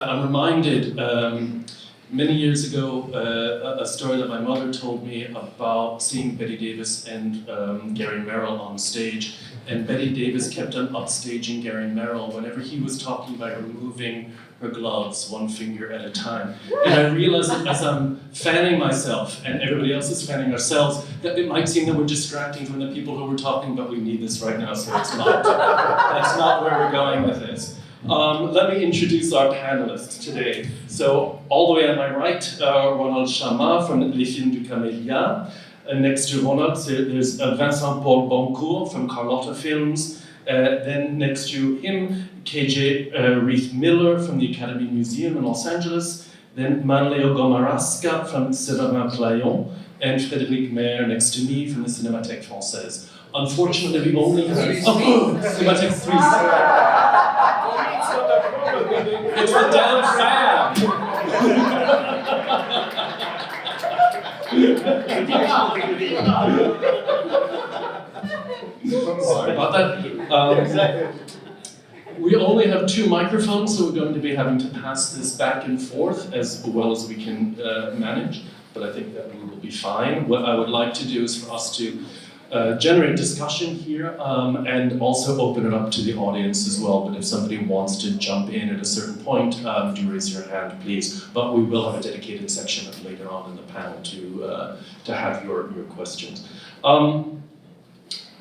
I'm reminded many years ago a story that my mother told me about seeing Betty Davis and Gary Merrill on stage. And Betty Davis kept on upstaging Gary Merrill whenever he was talking by removing her gloves one finger at a time. And I realized that as I'm fanning myself and everybody else is fanning ourselves, that it might seem that we're distracting from the people who we're talking, but we need this right now, so it's not. That's not where we're going with this. Let me introduce our panelists today. So, all the way on my right, Ronald Chama from Les Films du Camélia. Next to Ronald, there's Vincent Paul Boncourt from Carlotta Films. Then next to him, KJ Reith Miller from the Academy Museum in Los Angeles. Then Manleo Gomarasca from Séverin Plaillon. And Frédéric Maire next to me from the Cinémathèque Française. Unfortunately, we only have... Cinémathèque 3. It's the damn fan! Sorry about that. We only have 2 microphones, so we're going to be having to pass this back and forth as well as we can manage, but I think that we will be fine. What I would like to do is for us to generate discussion here and also open it up to the audience as well. But if somebody wants to jump in at a certain point, do raise your hand, please. But we will have a dedicated section later on in the panel to have your questions.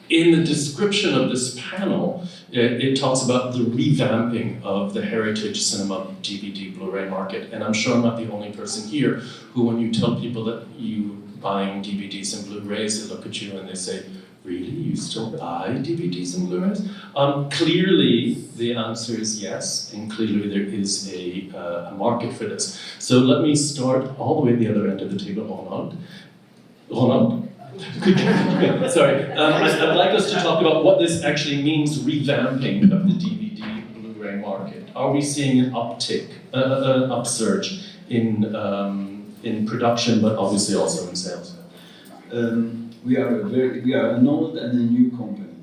In the description of this panel, it talks about the revamping of the heritage cinema DVD Blu-ray market. And I'm sure I'm not the only person here who, when you tell people that you buying DVDs and Blu-rays, they look at you and they say, really, you still buy DVDs and Blu-rays? Clearly, the answer is yes, and clearly there is a market for this. So let me start all the way at the other end of the table, Ronald? Sorry, I'd like us to talk about what this actually means, revamping of the DVD Blu-ray market. Are we seeing an uptick, an upsurge in production, but obviously also in sales? We are an old and a new company.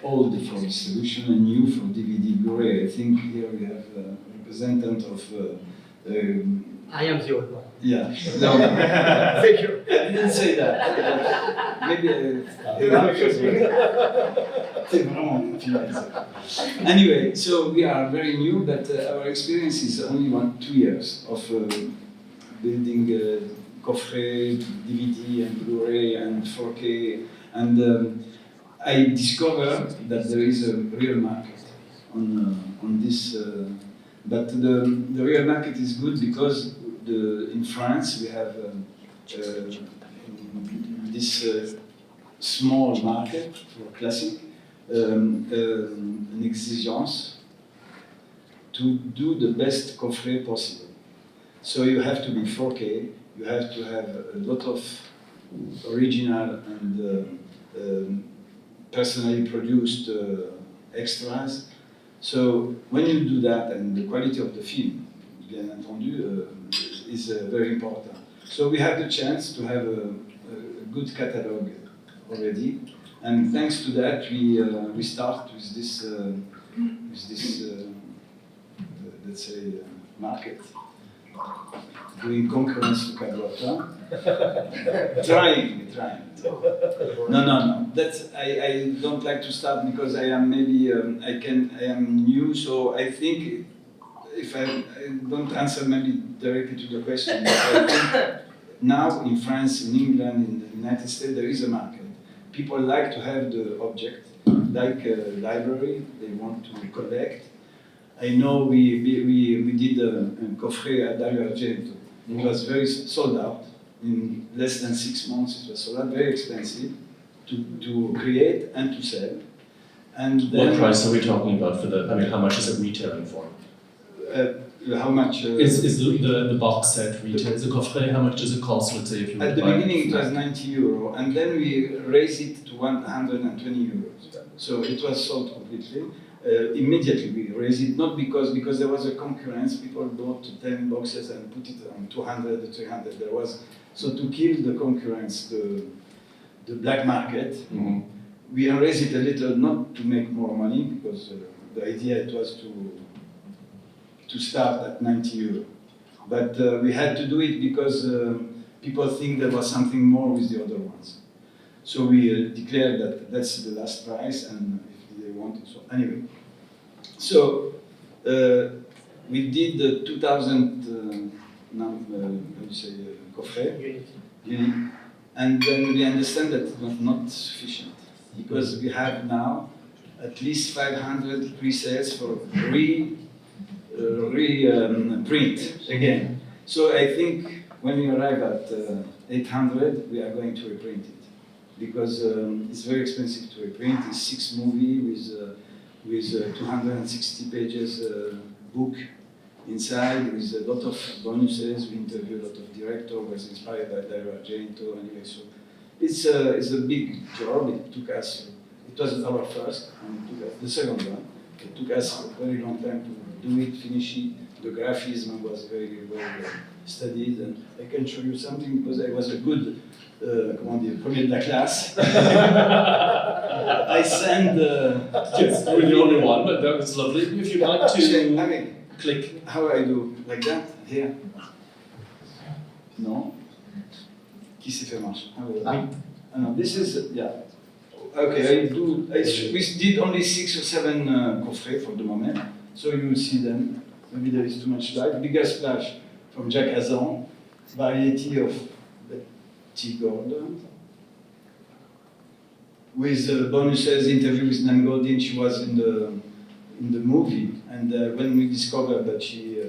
Old for distribution and new for DVD Blu-ray. I think here we have a representative of. I am the old one. Yeah. No. Thank you. I didn't say that. Maybe. Anyway, so we are very new, but our experience is only 2 years of building coffret, DVD and Blu-ray and 4K, and I discovered that there is a real market on this. But the real market is good because in France we have this small market for classic, an exigence to do the best coffret possible. So you have to be 4K, you have to have a lot of original and personally produced extras. So when you do that, and the quality of the film, bien entendu, is very important. So we have the chance to have a good catalog already, and thanks to that, we start with this let's say market, doing concurrence to Carlotta. trying. No. That's I don't like to start because I am I am new, so I think if I don't answer maybe directly to the question, but I think now in France, in England, in the United States, there is a market. People like to have the object, like a library, they want to collect. I know we did a coffret at Dario Argento. It was very sold out. In less than 6 months, it was sold out, very expensive to create and to sell. And then, what price are we talking about for how much is it retailing for? How much? Is the box set retail? Is the coffret, how much does it cost, let's say, if you At the beginning it was 90 euro, and then we raised it to 120 euros. So it was sold completely. Immediately we raised it, not because there was a concurrence, people bought 10 boxes and put it on 200, 300. There was, so to kill the concurrence, the black market, we raised it a little, not to make more money, because the idea it was to to start at 90 euro. But we had to do it because people think there was something more with the other ones. So we declared that that's the last price, and if they want it, so anyway. So we did the 2000 coffret, unit, and then we understand that it was not sufficient because we have now at least 500 pre-sales for print again. So I think when we arrive at 800, we are going to reprint it because it's very expensive to reprint. It's 6 movies with 260 pages book inside with a lot of bonuses. We interviewed a lot of directors. Was inspired by Dario Argento anyway. So it's a big job. It took us. It was our first, and it took us the second one. It took us a very long time to do it, finish it. The graphism was very well studied, and I can show you something because I was a good, comment dire, premier de la classe. I send. Yes, you're the only one, but that was lovely. If you'd like to I mean, click. how I do like that here? No. Qui s'est fait marcher? No, this is yeah. Okay, we did only 6 or 7 coffrets for the moment, so you will see them. Maybe there is too much light. Bigger Splash from Jacques Hazan, variety of T. Gordon. With bonuses, interview with Nan Goldin, she was in the movie, and when we discovered that she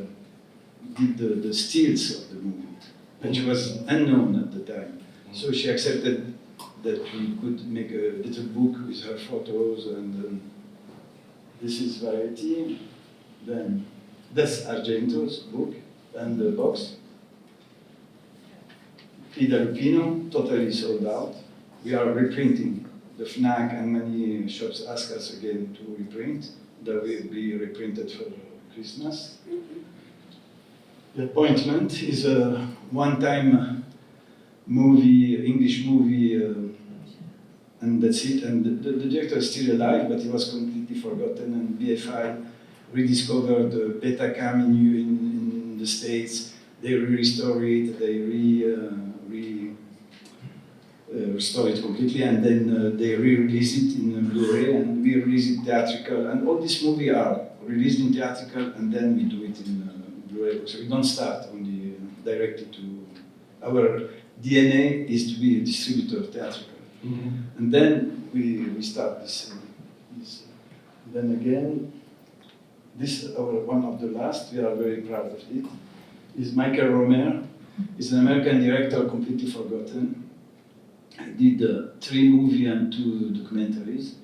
did the stills of the movie, and she was unknown at the time, so she accepted that we could make a little book with her photos, and this is Variety. Then that's Argento's book and the box. Ida Lupino, totally sold out. We are reprinting. The FNAC and many shops ask us again to reprint. That will be reprinted for Christmas. The Appointment is a one-time movie, English movie, and that's it. And the director is still alive, but he was completely forgotten. And BFI rediscovered Betacam in the States. They restore it. They restore it completely, and then they re-release it in Blu-ray, and we release it theatrical. And all these movies are released in theatrical, and then we do it in Blu-ray. So we don't start only directly to our DNA is to be a distributor theatrical. Mm-hmm. And then we start this. Then again, this is one of the last, we are very proud of it, is Michael Romer. He's an American director completely forgotten. He did 3 movies and 2 documentaries,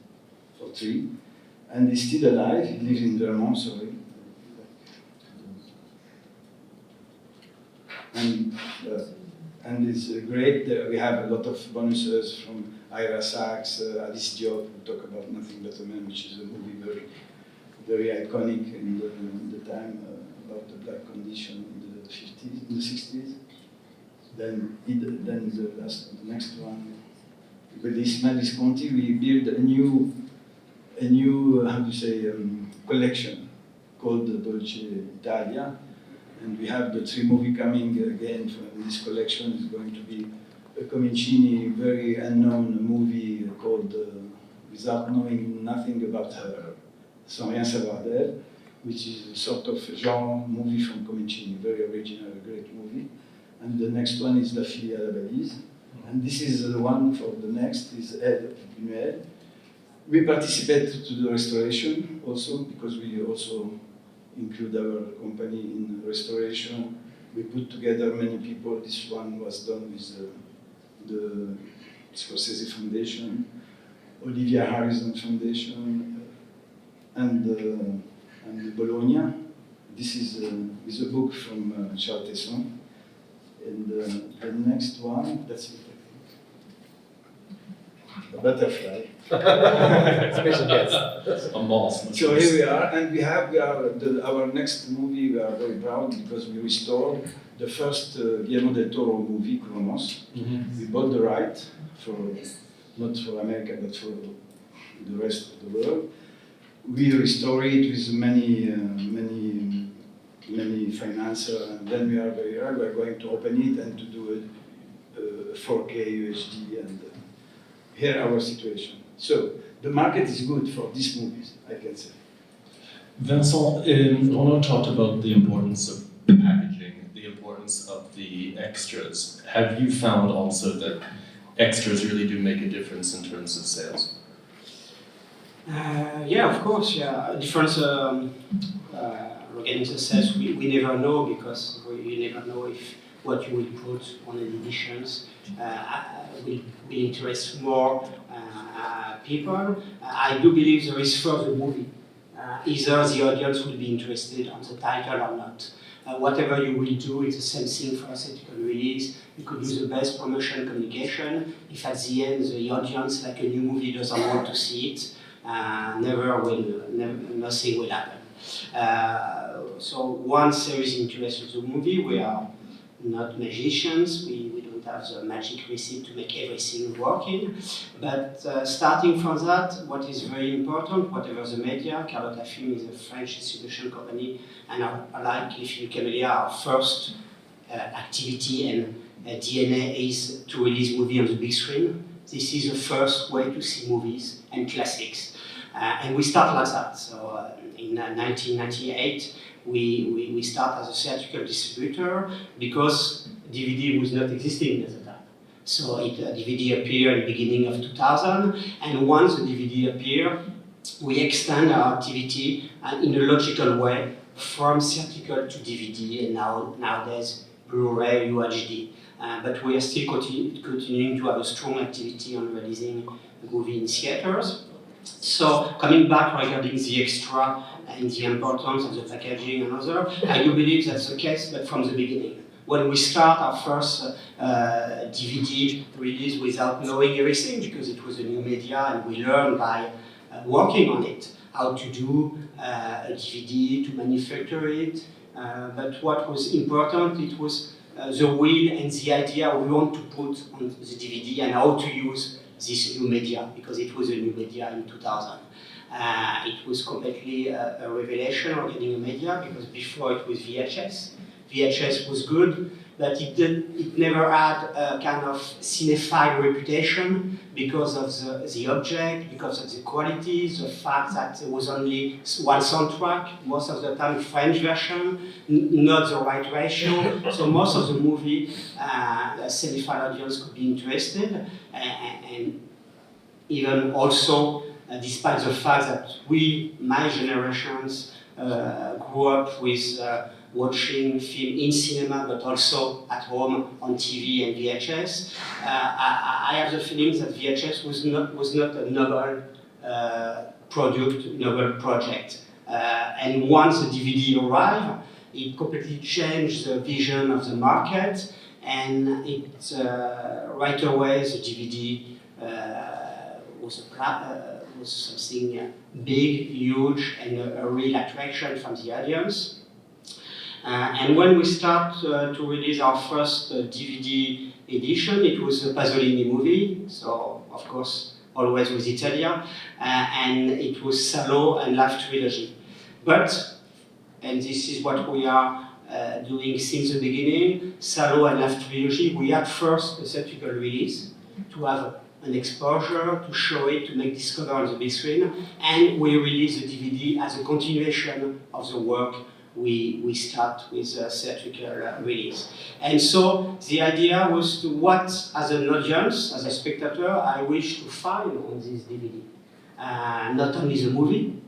for 3. And he's still alive, he lives in Vermont, sorry. And it's great. We have a lot of bonuses from Ira Sachs, Alice Diop, who talk about Nothing But a Man, which is a movie very iconic in the time about the black condition in the 50s, in the 60s. Then the next one, with Ismael Visconti, we built a new how do you say, collection called Dolce Italia. And we have the 3 movies coming again from this collection. It's going to be a Comincini, very unknown movie called Without Knowing Nothing About Her, Sans Rien Savoir d'elle, which is a sort of genre movie from Comincini, very original, great movie. And the next one is La Fille à la Valise. And this is the one for the next, is Ed Buñuel. We participate to the restoration also, because we also include our company in restoration. We put together many people. This one was done with the Scorsese Foundation, Olivia Harrison Foundation, and the Bologna. This is a book from Charles Tesson. And the next one, that's it. A butterfly. Special guest. A moth. So here we are, and our next movie. We are very proud because we restored the first Guillermo del Toro movie, Kronos. Mm-hmm. We bought the right not for America but for the rest of the world. We restore it with many many financiers, and then we are very early. We're going to open it and to do a 4K UHD, and here our situation. So the market is good for these movies, I can say. Vincent, Ronan talked about the importance of packaging, the importance of the extras. Have you found also that extras really do make a difference in terms of sales? Yeah, of course, yeah. Difference regarding the sales, we never know, because you never know if what you will put on the editions will interest more people. I do believe there is further movie. Either the audience will be interested on the title or not. Whatever you will do, it's the same thing for a theatrical release. You could do the best promotion communication. If at the end the audience, like a new movie, doesn't want to see it, nothing will happen. So once there is interest in the movie, we are not magicians. We don't have the magic recipe to make everything working. But starting from that, what is very important, whatever the media, Carlotta Film is a French distribution company, and like Philippe Camélia, our first activity and DNA is to release movie on the big screen. This is the first way to see movies and classics. And we start like that. So in 1998, we start as a theatrical distributor because DVD was not existing at the time. So DVD appeared in the beginning of 2000, and once the DVD appeared, we extend our activity in a logical way from theatrical to DVD, and nowadays Blu-ray, UHD. But we are still continuing to have a strong activity on releasing movie in theaters. So coming back regarding the extra and the importance of the packaging and other, I do believe that's the case, but from the beginning. When we start our first DVD release without knowing everything, because it was a new media and we learned by working on it, how to do a DVD, to manufacture it. But what was important, it was the will and the idea we want to put on the DVD and how to use this new media, because it was a new media in 2000. It was completely a revelation regarding a media, because before it was VHS. VHS was good, but it never had a kind of cinephile reputation because of the object, because of the quality, the fact that there was only one soundtrack, most of the time French version, not the right ratio. So most of the movie, the cinephile audience could be interested, and even also, despite the fact that my generations, grew up with watching film in cinema, but also at home on TV and VHS. I have the feeling that VHS was not a novel novel project. And once the DVD arrived, it completely changed the vision of the market, and right away the DVD was something big, huge, and a real attraction from the audience. And when we start to release our first DVD edition, it was a Pasolini movie, so of course always with Italia, and it was Salo and Life Trilogy. But, and this is what we are doing since the beginning, Salo and Life Trilogy, we had first a theatrical release to have an exposure, to show it, to make discover on the big screen, and we release the DVD as a continuation of the work we start with a theatrical release. And so the idea was to what, as an audience, as a spectator, I wish to find on this DVD. Not only the movie,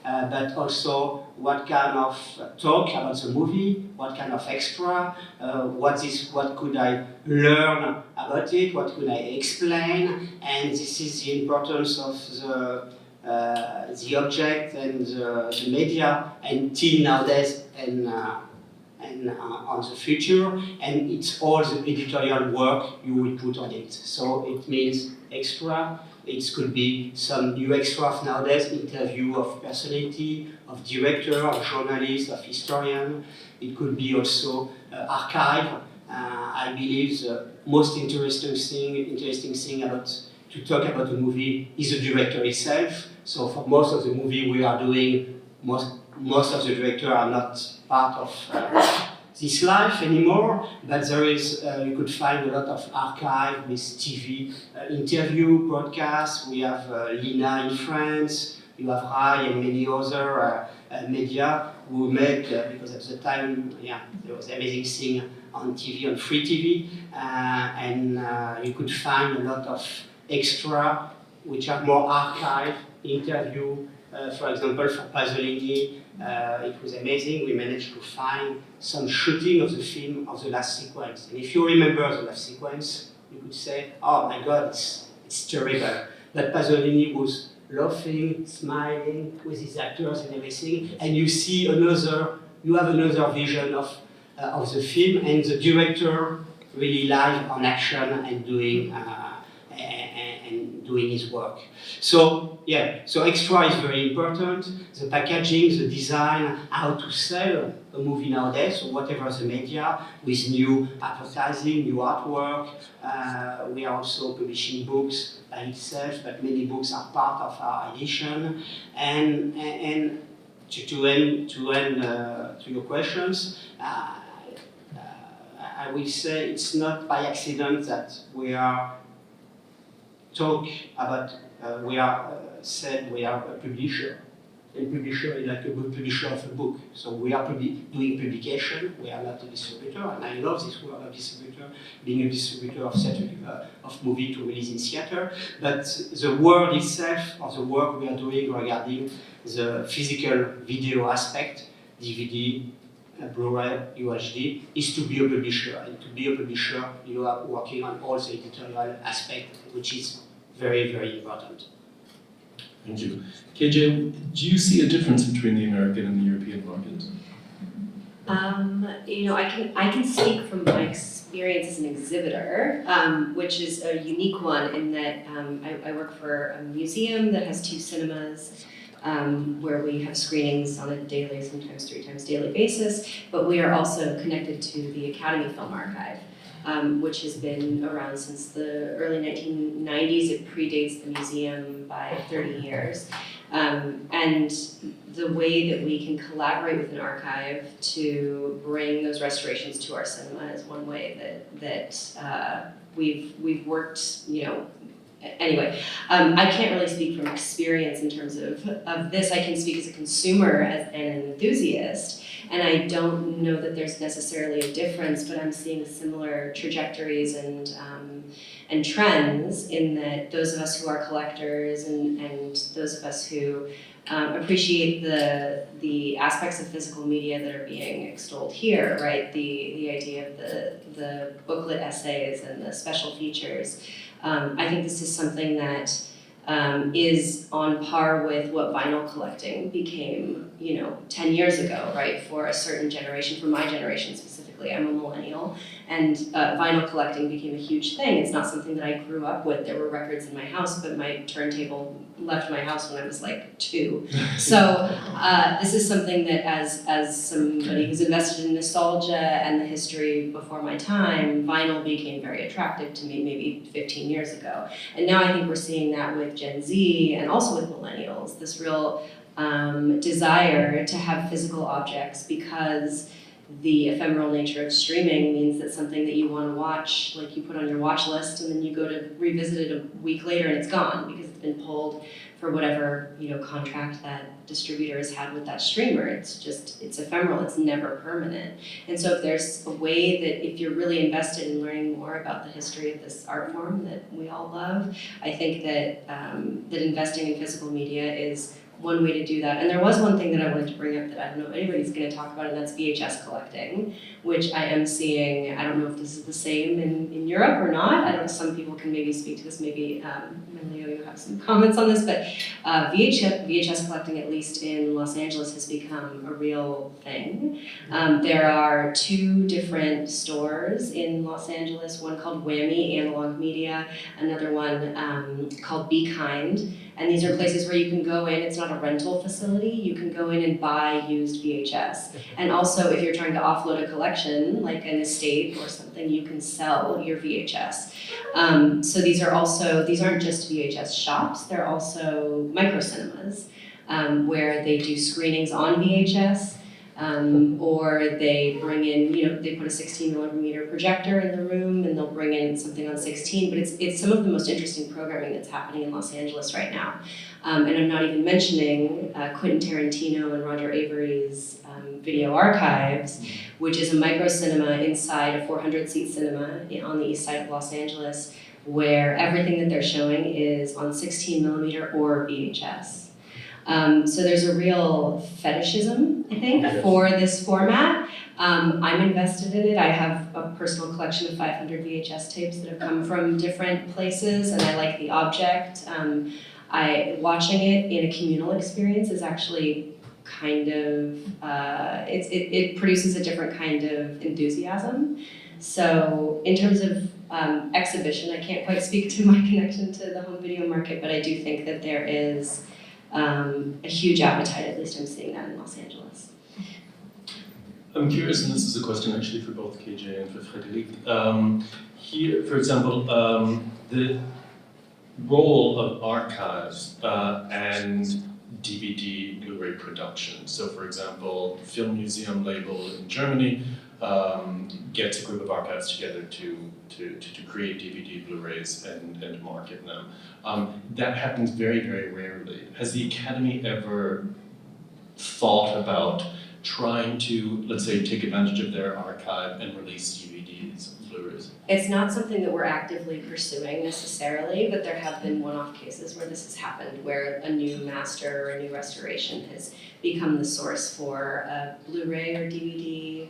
but also what kind of talk about the movie, what kind of extra, what could I learn about it, what could I explain, and this is the importance of the object and the media until nowadays and on the future, and it's all the editorial work you will put on it. So it means extra. It could be some new extras nowadays, interview of personality, of director, of journalist, of historian. It could be also archive. I believe the most interesting thing to talk about the movie is the director itself. So for most of the movie we are doing most of the directors are not part of this life anymore, but there is, you could find a lot of archive with TV interview, broadcasts. We have Lina in France, you have Rai and many other media who make, because at the time, there was amazing thing on TV, on free TV, and you could find a lot of extra, which are more archive interview. For example, for Pasolini, it was amazing. We managed to find some shooting of the film of the last sequence. And if you remember the last sequence, you could say, oh my God, it's terrible. But Pasolini was laughing, smiling with his actors and everything. And you see you have another vision of the film, and the director really live on action and doing his work. So so extra is very important. The packaging, the design, how to sell a movie nowadays, so whatever the media, with new advertising, new artwork. We are also publishing books by itself, but many books are part of our edition. And to end to your questions, I will say it's not by accident that we are said we are a publisher. A publisher is like a good publisher of a book. So we are doing publication, we are not a distributor, and I love this word of distributor, being a distributor of movie to release in theater. But the word itself, of the work we are doing regarding the physical video aspect, DVD, Blu-ray, UHD, is to be a publisher. And to be a publisher, you are working on all the editorial aspect, which is very, very important. Thank you. KJ, do you see a difference between the American and the European market? I can speak from my experience as an exhibitor, which is a unique one in that I work for a museum that has 2 cinemas, where we have screenings on a daily, sometimes 3 times daily basis, but we are also connected to the Academy Film Archive, which has been around since the early 1990s. It predates the museum by 30 years. And the way that we can collaborate with an archive to bring those restorations to our cinema is one way that we've worked, Anyway, I can't really speak from experience in terms of this. I can speak as a consumer and an enthusiast, and I don't know that there's necessarily a difference, but I'm seeing similar trajectories and trends in that those of us who are collectors and those of us who appreciate the aspects of physical media that are being extolled here, right? The idea of the booklet essays and the special features. I think this is something that is on par with what vinyl collecting became, 10 years ago, right? For a certain generation, for my generation specifically, I'm a millennial, and vinyl collecting became a huge thing. It's not something that I grew up with. There were records in my house, but my turntable left my house when I was like 2. So this is something that as somebody who's invested in nostalgia and the history before my time, vinyl became very attractive to me maybe 15 years ago. And now I think we're seeing that with Gen Z and also with millennials, this real desire to have physical objects, because the ephemeral nature of streaming means that something that you want to watch, like you put on your watch list and then you go to revisit it a week later and it's gone because it's been pulled for whatever contract that distributor has had with that streamer. It's ephemeral, it's never permanent. And so if there's a way that if you're really invested in learning more about the history of this art form that we all love, I think that that investing in physical media is one way to do that. And there was one thing that I wanted to bring up that I don't know if anybody's going to talk about, and that's VHS collecting, which I am seeing. I don't know if this is the same in Europe or not. I don't know, some people can maybe speak to this, maybe Leo, you have some comments on this, but VHS collecting, at least in Los Angeles, has become a real thing. There are 2 different stores in Los Angeles, one called Whammy Analog Media, another one called Be Kind. And these are places where you can go in, it's not a rental facility, you can go in and buy used VHS. And also, if you're trying to offload a collection, like an estate or something, you can sell your VHS. So these aren't just VHS shops, they're also micro cinemas. where they do screenings on VHS, or they bring in, they put a 16mm projector in the room and they'll bring in something on 16, but it's some of the most interesting programming that's happening in Los Angeles right now. And I'm not even mentioning Quentin Tarantino and Roger Avery's Video Archives, which is a micro cinema inside a 400-seat cinema on the east side of Los Angeles, where everything that they're showing is on 16mm or VHS. So there's a real fetishism, I think, for this format. I'm invested in it. I have a personal collection of 500 VHS tapes that have come from different places, and I like the object. Watching it in a communal experience is actually kind of, it produces a different kind of enthusiasm. So in terms of exhibition, I can't quite speak to my connection to the home video market, but I do think that there is a huge appetite, at least I'm seeing that in Los Angeles. I'm curious, and this is a question actually for both KJ and for Frédéric. Here, for example, the role of archives and DVD Blu-ray production. So for example, Film Museum label in Germany gets a group of archives together to create DVD Blu-rays and market them. That happens very, very rarely. Has the Academy ever thought about trying to, let's say, take advantage of their archive and release DVDs, Blu-rays? It's not something that we're actively pursuing necessarily, but there have been one-off cases where this has happened, where a new master or a new restoration has become the source for a Blu-ray or DVD,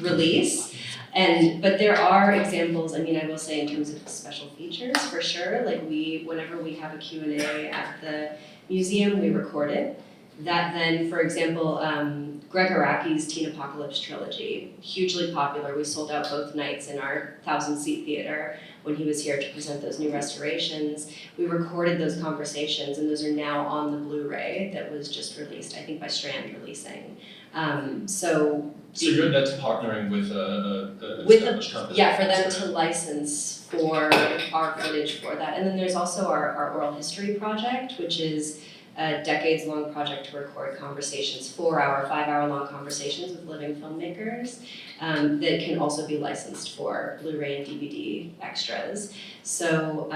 release. But there are examples, I will say in terms of special features, for sure, like whenever we have a Q&A at the museum, we record it. That then, for example, Greg Araki's Teen Apocalypse trilogy, hugely popular. We sold out both nights in our 1,000-seat theater when he was here to present those new restorations. We recorded those conversations, and those are now on the Blu-ray that was just released, I think by Strand releasing. So that's partnering with an established company. Yeah, for them to license for our footage for that. And then there's also our oral history project, which is a decades-long project to record conversations, 4-hour, 5-hour-long conversations with living filmmakers that can also be licensed for Blu-ray and DVD extras. So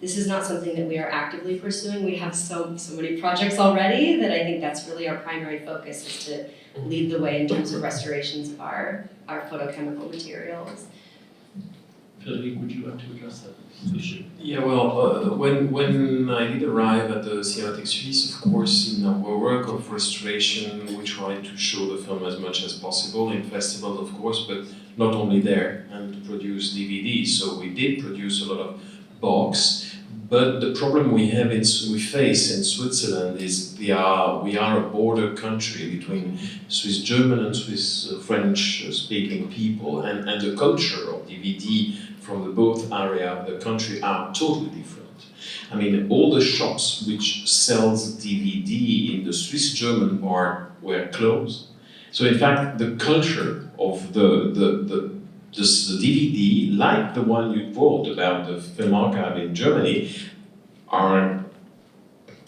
this is not something that we are actively pursuing. We have so many projects already that I think that's really our primary focus, is to lead the way in terms of restorations of our photochemical materials. Frédéric, would you like to address that issue? Yeah, well, when I did arrive at the Cinémathèque Suisse, of course, in our work of restoration, we tried to show the film as much as possible in festivals, of course, but not only there, and to produce DVDs. So we did produce a lot of box. But the problem we face in Switzerland is we are a border country between Swiss German and Swiss French speaking people, and the culture of DVD from the both area of the country are totally different. All the shops which sells DVD in the Swiss German part were closed. So in fact, the culture of the DVD, like the one you wrote about the film archive in Germany, are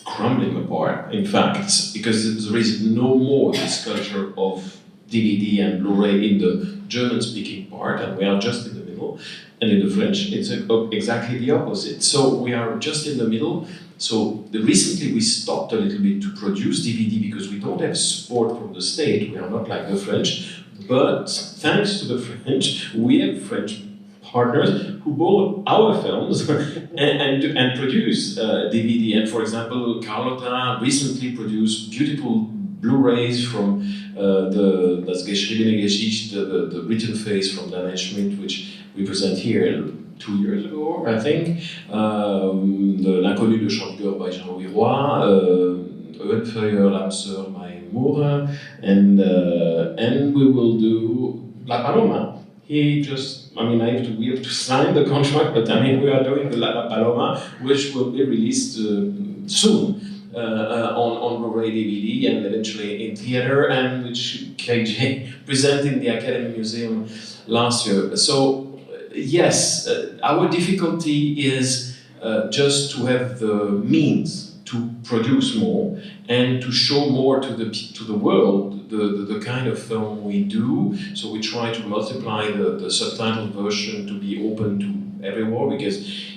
crumbling apart, in fact, because there is no more this culture of DVD and Blu-ray in the German-speaking part, and we are just in the middle. And in the French, it's exactly the opposite. So we are just in the middle. So recently we stopped a little bit to produce DVD because we don't have support from the state. We are not like the French. But thanks to the French, we have French partners who bought our films and produce DVD. And for example, Carlotta recently produced beautiful Blu-rays from das geschriebene Geschichte, the written face from Daniel Schmidt, which we present here 2 years ago, I think. L'inconnu de Chanteur by Jean-Louis Roy, Oeufeuer, l'âme sœur by Moore, and we will do La Paloma. We have to sign the contract, but we are doing the La Paloma, which will be released soon on Blu-ray DVD and eventually in theater, and which KJ presented in the Academy Museum last year. So yes, our difficulty is just to have the means to produce more and to show more to the world the kind of film we do. So we try to multiply the subtitled version to be open to everywhere, because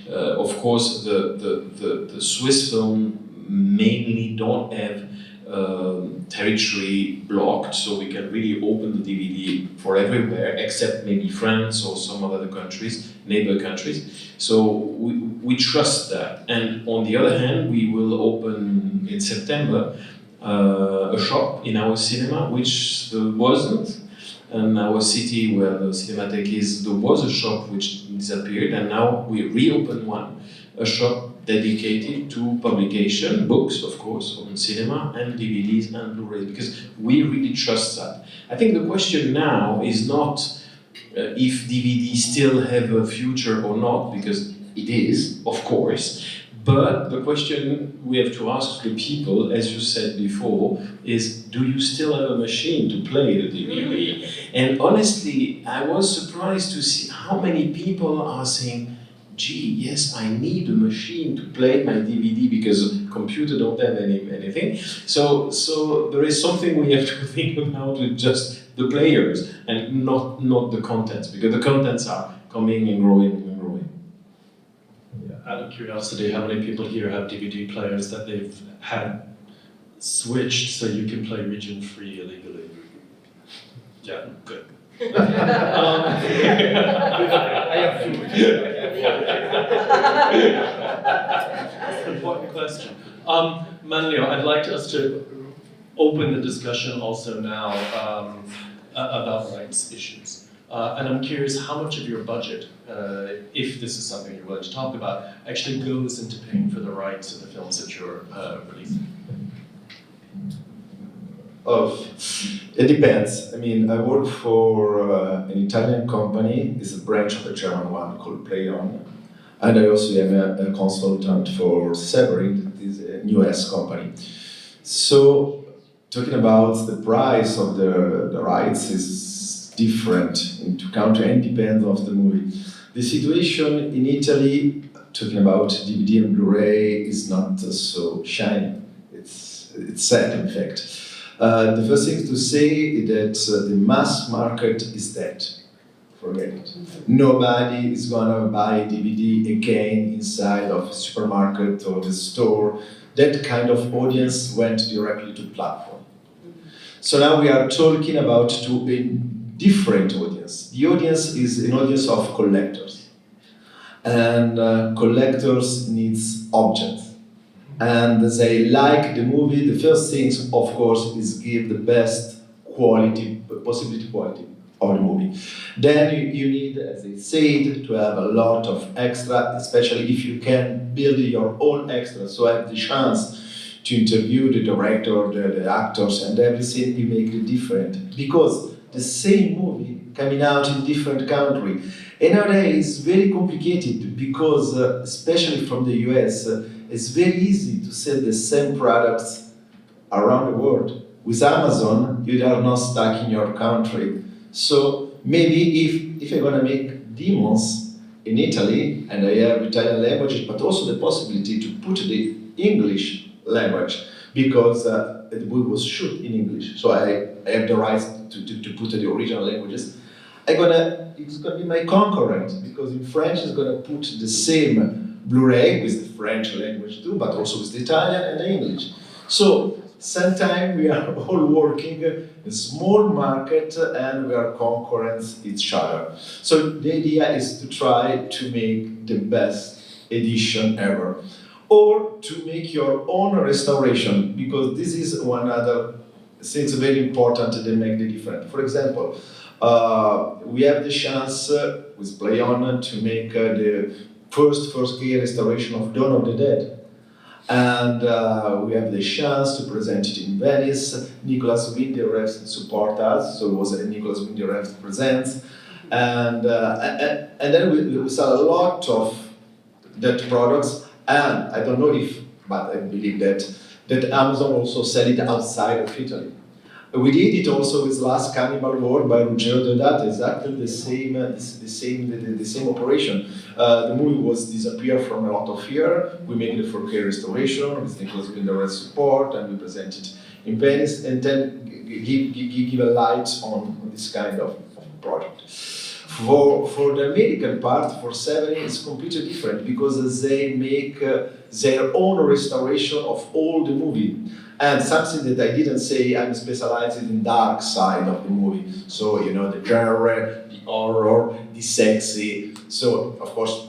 of course the Swiss film mainly don't have territory blocked, so we can really open the DVD for everywhere except maybe France or some other countries, neighbor countries. So we trust that. And on the other hand, we will open in September a shop in our cinema, which there wasn't. In our city where the Cinematheque is, there was a shop which disappeared, and now we reopen one, a shop dedicated to publication, books of course, on cinema and DVDs and Blu-rays, because we really trust that. I think the question now is not if DVD still have a future or not, because it is, of course, but the question we have to ask the people, as you said before, is do you still have a machine to play the DVD? And honestly, I was surprised to see how many people are saying, gee, yes, I need a machine to play my DVD because computer don't have anything. So there is something we have to think about with just the players and not the contents, because the contents are coming and growing and growing. Out of curiosity, how many people here have DVD players that they've had switched so you can play region-free illegally? Yeah, good. I have two. That's an important question. Manlio, I'd like us to open the discussion also now about rights issues. And I'm curious how much of your budget, if this is something you're willing to talk about, actually goes into paying for the rights of the films that you're releasing? It depends. I mean, I work for an Italian company. It's a branch of a German one called PlayOn. And I also am a consultant for Severin, that is a US company. So, talking about the price of the rights is different in two countries and depends on the movie. The situation in Italy, talking about DVD and Blu-ray, is not so shiny. It's sad, in fact. The first thing to say is that the mass market is dead. Forget it. Nobody is gonna buy DVD again inside of a supermarket or the store. That kind of audience went directly to the platform. So now we are talking about a different audience. The audience is an audience of collectors. And collectors needs objects. And they like the movie. The first thing, of course, is give the best quality, possibility quality of the movie. Then you need, as I said, to have a lot of extra, especially if you can build your own extra, so have the chance to interview the director, the actors, and everything. You make it different, because the same movie coming out in different country. And nowadays it's very complicated, because especially from the US, it's very easy to sell the same products around the world. With Amazon, you are not stuck in your country. So maybe if you're gonna make demos in Italy, and I have Italian language, but also the possibility to put the English language, because we was shoot in English, so I have the rights to put the original languages. It's gonna be my concurrent, because in French it's gonna put the same Blu-ray with the French language too, but also with the Italian and the English. So sometimes we are all working in a small market and we are concurrent each other. So the idea is to try to make the best edition ever, or to make your own restoration, because this is one other thing very important that make the difference. For example, we have the chance with PlayOn to make the first 4K restoration of Dawn of the Dead. And we have the chance to present it in Venice. Nicholas Winterreff support us, so it was a Nicholas Winterreff presents. And then we sell a lot of that products, and I don't know if, but I believe that Amazon also sell it outside of Italy. We did it also with Last Cannibal War by Ruggero Deodato, exactly the same operation. The movie was disappeared from a lot of fear. We made a 4K restoration with Nicholas Binder's support, and we presented in Venice, and then give a light on this kind of project. For the American part, for Severin, it's completely different because they make their own restoration of all the movie. And something that I didn't say, I'm specialized in dark side of the movie. So, you know, the genre, the horror, the sexy. So, of course,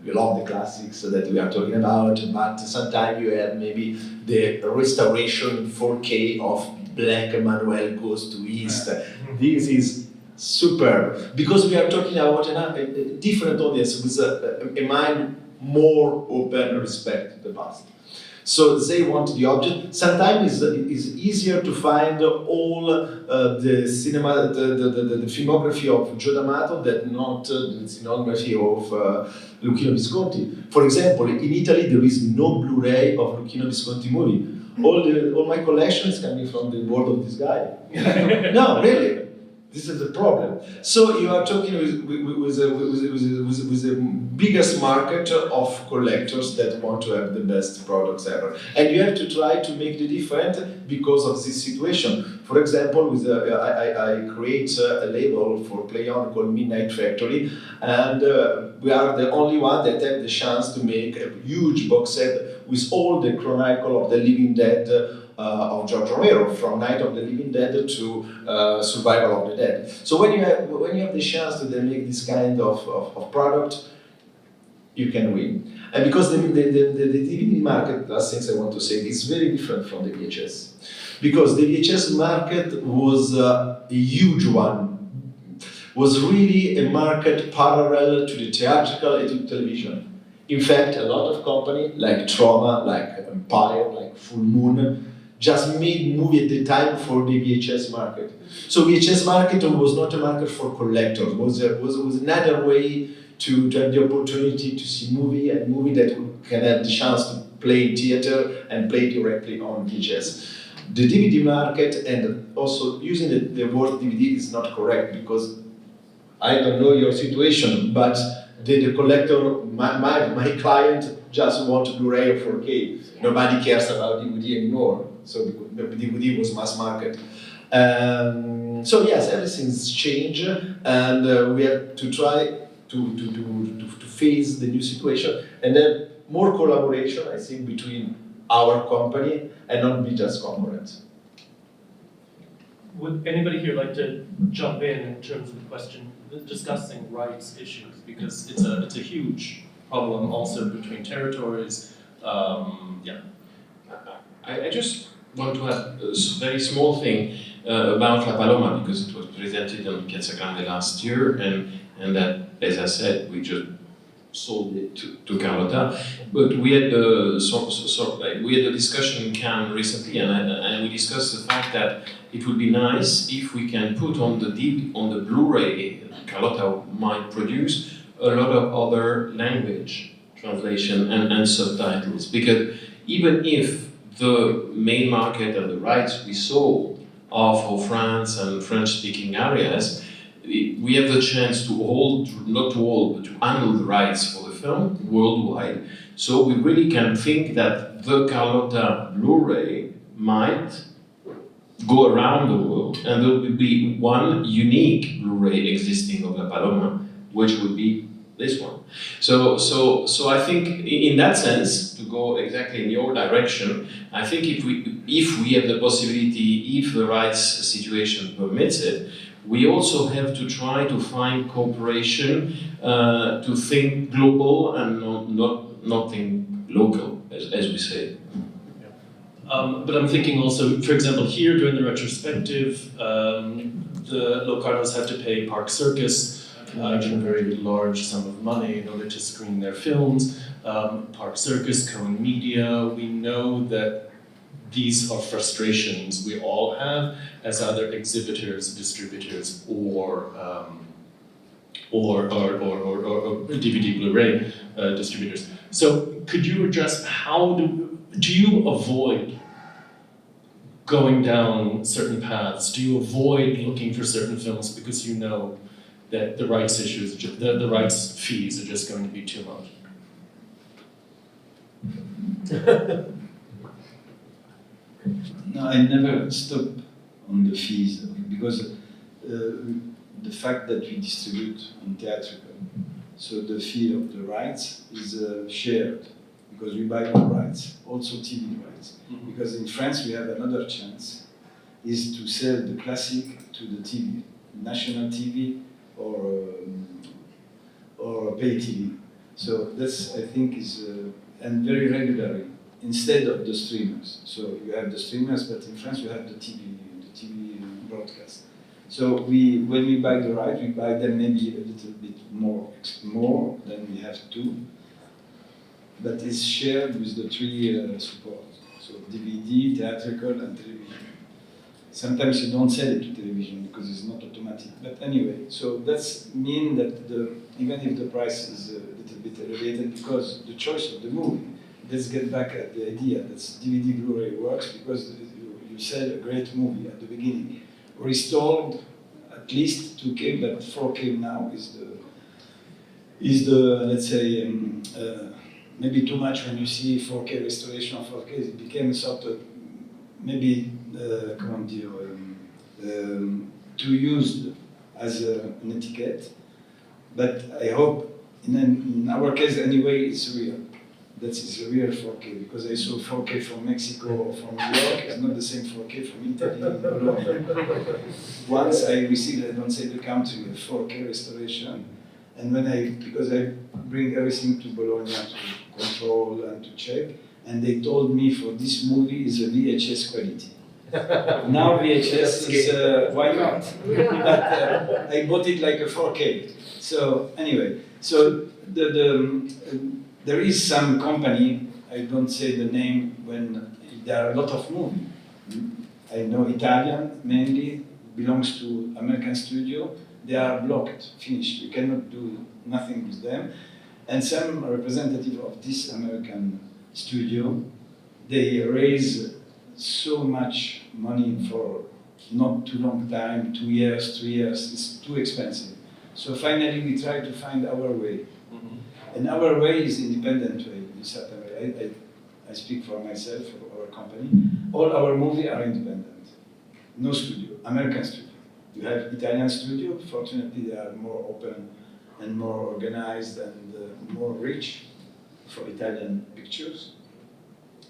we love the classics that we are talking about, but sometimes you have maybe the restoration in 4K of Black Emanuel Goes to East. This is super, because we are talking about a different audience with a mind more open, respect to the past. So they want the object. Sometimes it's easier to find all the cinema, the filmography of Gio D'Amato than not the cinematography of Luchino Visconti. For example, in Italy there is no Blu-ray of Luchino Visconti movie. All my collection is coming from the world of this guy. No, really. This is the problem. So you are talking with the biggest market of collectors that want to have the best products ever. And you have to try to make the difference because of this situation. For example, I create a label for Play-On called Midnight Factory, and we are the only one that have the chance to make a huge box set with all the Chronicle of the Living Dead of George Romero, from Night of the Living Dead to Survival of the Dead. So when you have the chance to then make this kind of product, you can win. And because the DVD market, last things I want to say, is very different from the VHS. Because the VHS market was a huge one, was really a market parallel to the theatrical and to television. In fact, a lot of companies like Troma, like Empire, like Full Moon, just made movie at the time for the VHS market. So VHS market was not a market for collectors, was another way to have the opportunity to see movie, and movie that can have the chance to play in theater and play directly on VHS. The DVD market, and also using the word DVD is not correct, because I don't know your situation, but the collector, my client just wants Blu-ray or 4K. Yeah. Nobody cares about DVD anymore. So the DVD was mass market. So yes, everything's changed, and we have to try to face the new situation, and then more collaboration, I think, between our company and not be just concurrents. Would anybody here like to jump in terms of the question, discussing rights issues, because it's a huge problem also between territories. I just want to add a very small thing about La Paloma, because it was presented on Piazza Grande last year, and that, as I said, we just sold it to Carlotta. But we had a discussion in Cannes recently, and we discussed the fact that it would be nice if we can put on the Blu-ray Carlotta might produce a lot of other language translation and subtitles, because even if the main market and the rights we sold are for France and French-speaking areas, we have the chance to hold, not to hold, but to handle the rights for the film worldwide. So we really can think that the Carlotta Blu-ray might go around the world, and there will be one unique Blu-ray existing of La Paloma, which would be this one. So I think in that sense, to go exactly in your direction, I think if we have the possibility, if the rights situation permits it, we also have to try to find cooperation to think global and not think local, as we say. But I'm thinking also, for example, here during the retrospective, the Locarnos had to pay Park Circus a very large sum of money in order to screen their films. Park Circus, Cohen Media, we know that these are frustrations we all have as either exhibitors, distributors, or DVD Blu-ray distributors. So could you address how do you avoid going down certain paths? Do you avoid looking for certain films because you know that the rights issues, the rights fees are just going to be too much? No, I never stop on the fees because the fact that we distribute on theatrical, so the fee of the rights is shared because we buy all rights, also TV rights. Mm-hmm. Because in France we have another chance, is to sell the classic to the TV, national TV or pay TV. So that's, I think, is and very regularly instead of the streamers. So you have the streamers, but in France you have the TV broadcast. So when we buy the right, we buy them maybe a little bit more than we have to, but it's shared with the three supports. So DVD, theatrical, and television. Sometimes you don't sell it to television because it's not automatic. But anyway, so that's mean that even if the price is a little bit elevated because the choice of the movie. Let's get back at the idea that DVD Blu-ray works because you sell a great movie at the beginning. Restored at least 2K, but 4K now is the let's say maybe too much when you see 4K restoration of 4K. It became a sort of maybe comment dire too used as an etiquette. But I hope in our case anyway it's real. That is a real 4K because I saw 4K from Mexico or from New York. It's not the same 4K from Italy. Once I received, I don't say the country, a 4K restoration, and because I bring everything to Bologna to control and to check, and they told me for this movie is a VHS quality. Now VHS is why not? But I bought it like a 4K. So anyway, so there is some company, I don't say the name, when there are a lot of movies. I know Italian mainly, belongs to American studio. They are blocked, finished. You cannot do nothing with them. And some representative of this American studio, they raise so much money for not too long time, 2 years, 3 years, it's too expensive. So finally we try to find our way. Mm-hmm. And our way is independent way, in certain way. I speak for myself, for our company. All our movies are independent. No studio, American studio. You have Italian studio, fortunately they are more open and more organized and more rich for Italian pictures.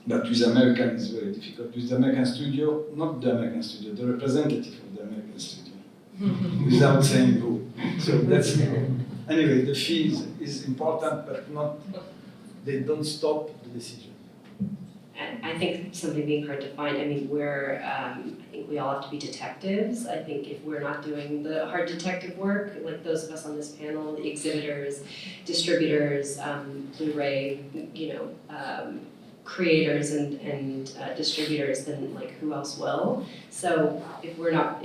But with American it's very difficult. With the American studio, not the American studio, the representative of the American studio, without saying who. So that's, anyway, the fee is important, but not, they don't stop the decision. And I think something being hard to find, I mean, I think we all have to be detectives. I think if we're not doing the hard detective work, like those of us on this panel, the exhibitors, distributors, Blu-ray, creators and distributors, then like who else will? So if we're not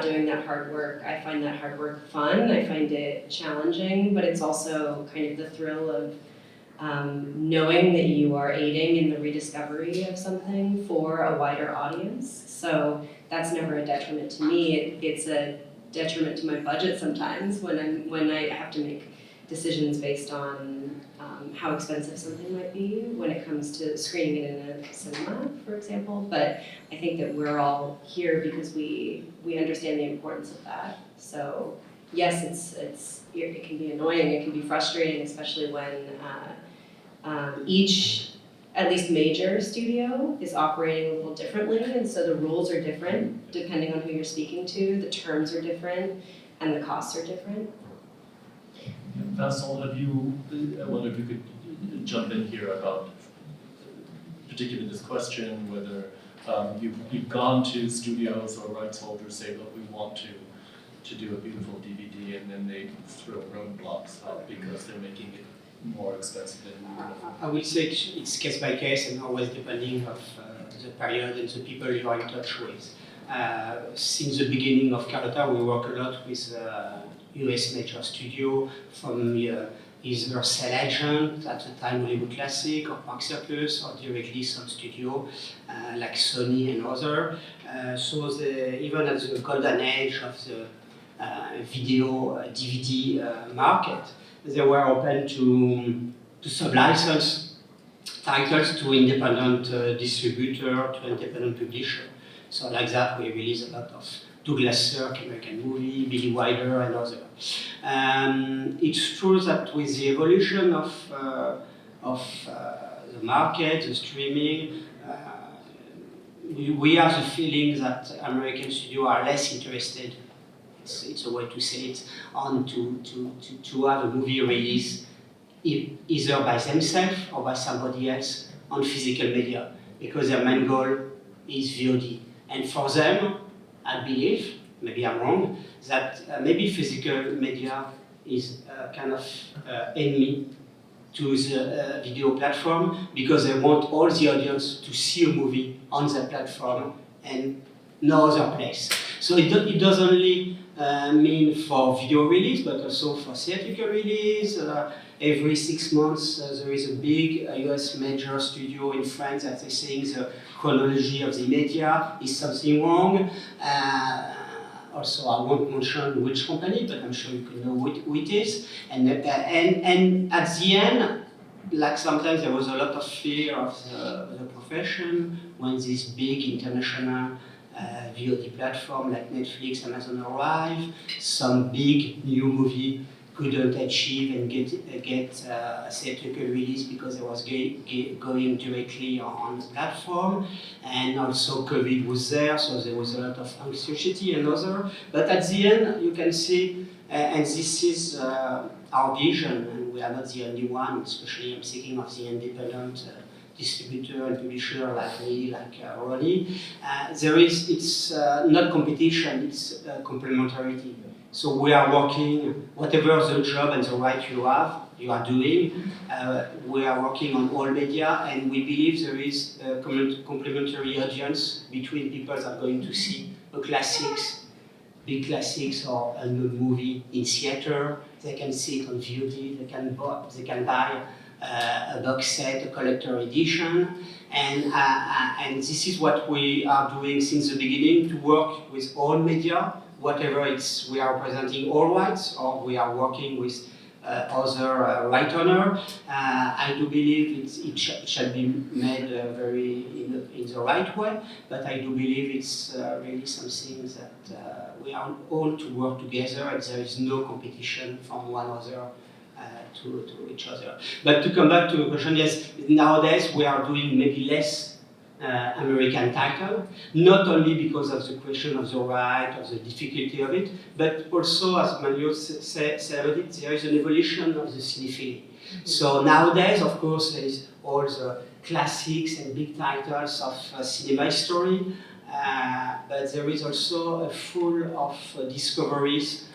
doing that hard work, I find that hard work fun. I find it challenging, but it's also kind of the thrill of knowing that you are aiding in the rediscovery of something for a wider audience. So that's never a detriment to me. It's a detriment to my budget sometimes when I have to make decisions based on how expensive something might be when it comes to screening it in a cinema, for example. But I think that we're all here because we understand the importance of that. So yes, it can be annoying, it can be frustrating, especially when each, at least major studio, is operating a little differently, and so the rules are different depending on who you're speaking to, the terms are different, and the costs are different. Vincent, I wonder if you could jump in here about particularly this question, whether you've gone to studios or rights holders say, look, we want to do a beautiful DVD, and then they throw roadblocks up because they're making it more expensive than we would have. I will say it's case by case and always depending of the period and the people you are in touch with. Since the beginning of Carlotta, we work a lot with US major studio from either sell agent at the time Hollywood Classic or Park Circus, or directly some studio like Sony and other. So even at the golden age of the video DVD market, they were open to sub-license titles to independent distributor, to independent publisher. So like that, we release a lot of Douglas Sirk, American Movie, Billy Wilder, and others. It's true that with the evolution of the market, the streaming, we have the feeling that American studios are less interested, it's a way to say it, on to have a movie release either by themselves or by somebody else on physical media, because their main goal is VOD. And for them, I believe, maybe I'm wrong, that maybe physical media is kind of enemy to the video platform, because they want all the audience to see a movie on their platform and no other place. So it doesn't only mean for video release, but also for theatrical release. Every 6 months there is a big US major studio in France that is saying the chronology of the media is something wrong. Also, I won't mention which company, but I'm sure you can know who it is. And at the end, like sometimes there was a lot of fear of the profession when this big international VOD platform like Netflix, Amazon arrive, some big new movie couldn't achieve and get a theatrical release because it was going directly on the platform, and also COVID was there, so there was a lot of anxiety and other. But at the end, you can see, and this is our vision, and we are not the only one. Especially, I'm thinking of the independent distributor and publisher like me, like Ronnie. It's not competition; it's complementarity. So we are working, whatever the job and the right you are doing, we are working on all media, and we believe there is a complementary audience between people that are going to see a classics, big classics, or a new movie in theater. They can see it on VOD, they can buy a box set, a collector edition, and this is what we are doing since the beginning, to work with all media, whatever it's, we are presenting all rights, or we are working with other right owner. I do believe it shall be made very in the right way, but I do believe it's really something that we are all to work together, and there is no competition from one other to each other. But to come back to the question, yes, nowadays we are doing maybe less American title, not only because of the question of the right, of the difficulty of it, but also, as Manuel said about it, there is an evolution of the cinephilia. So nowadays, of course, there is all the classics and big titles of cinema history, but there is also a full of discoveries,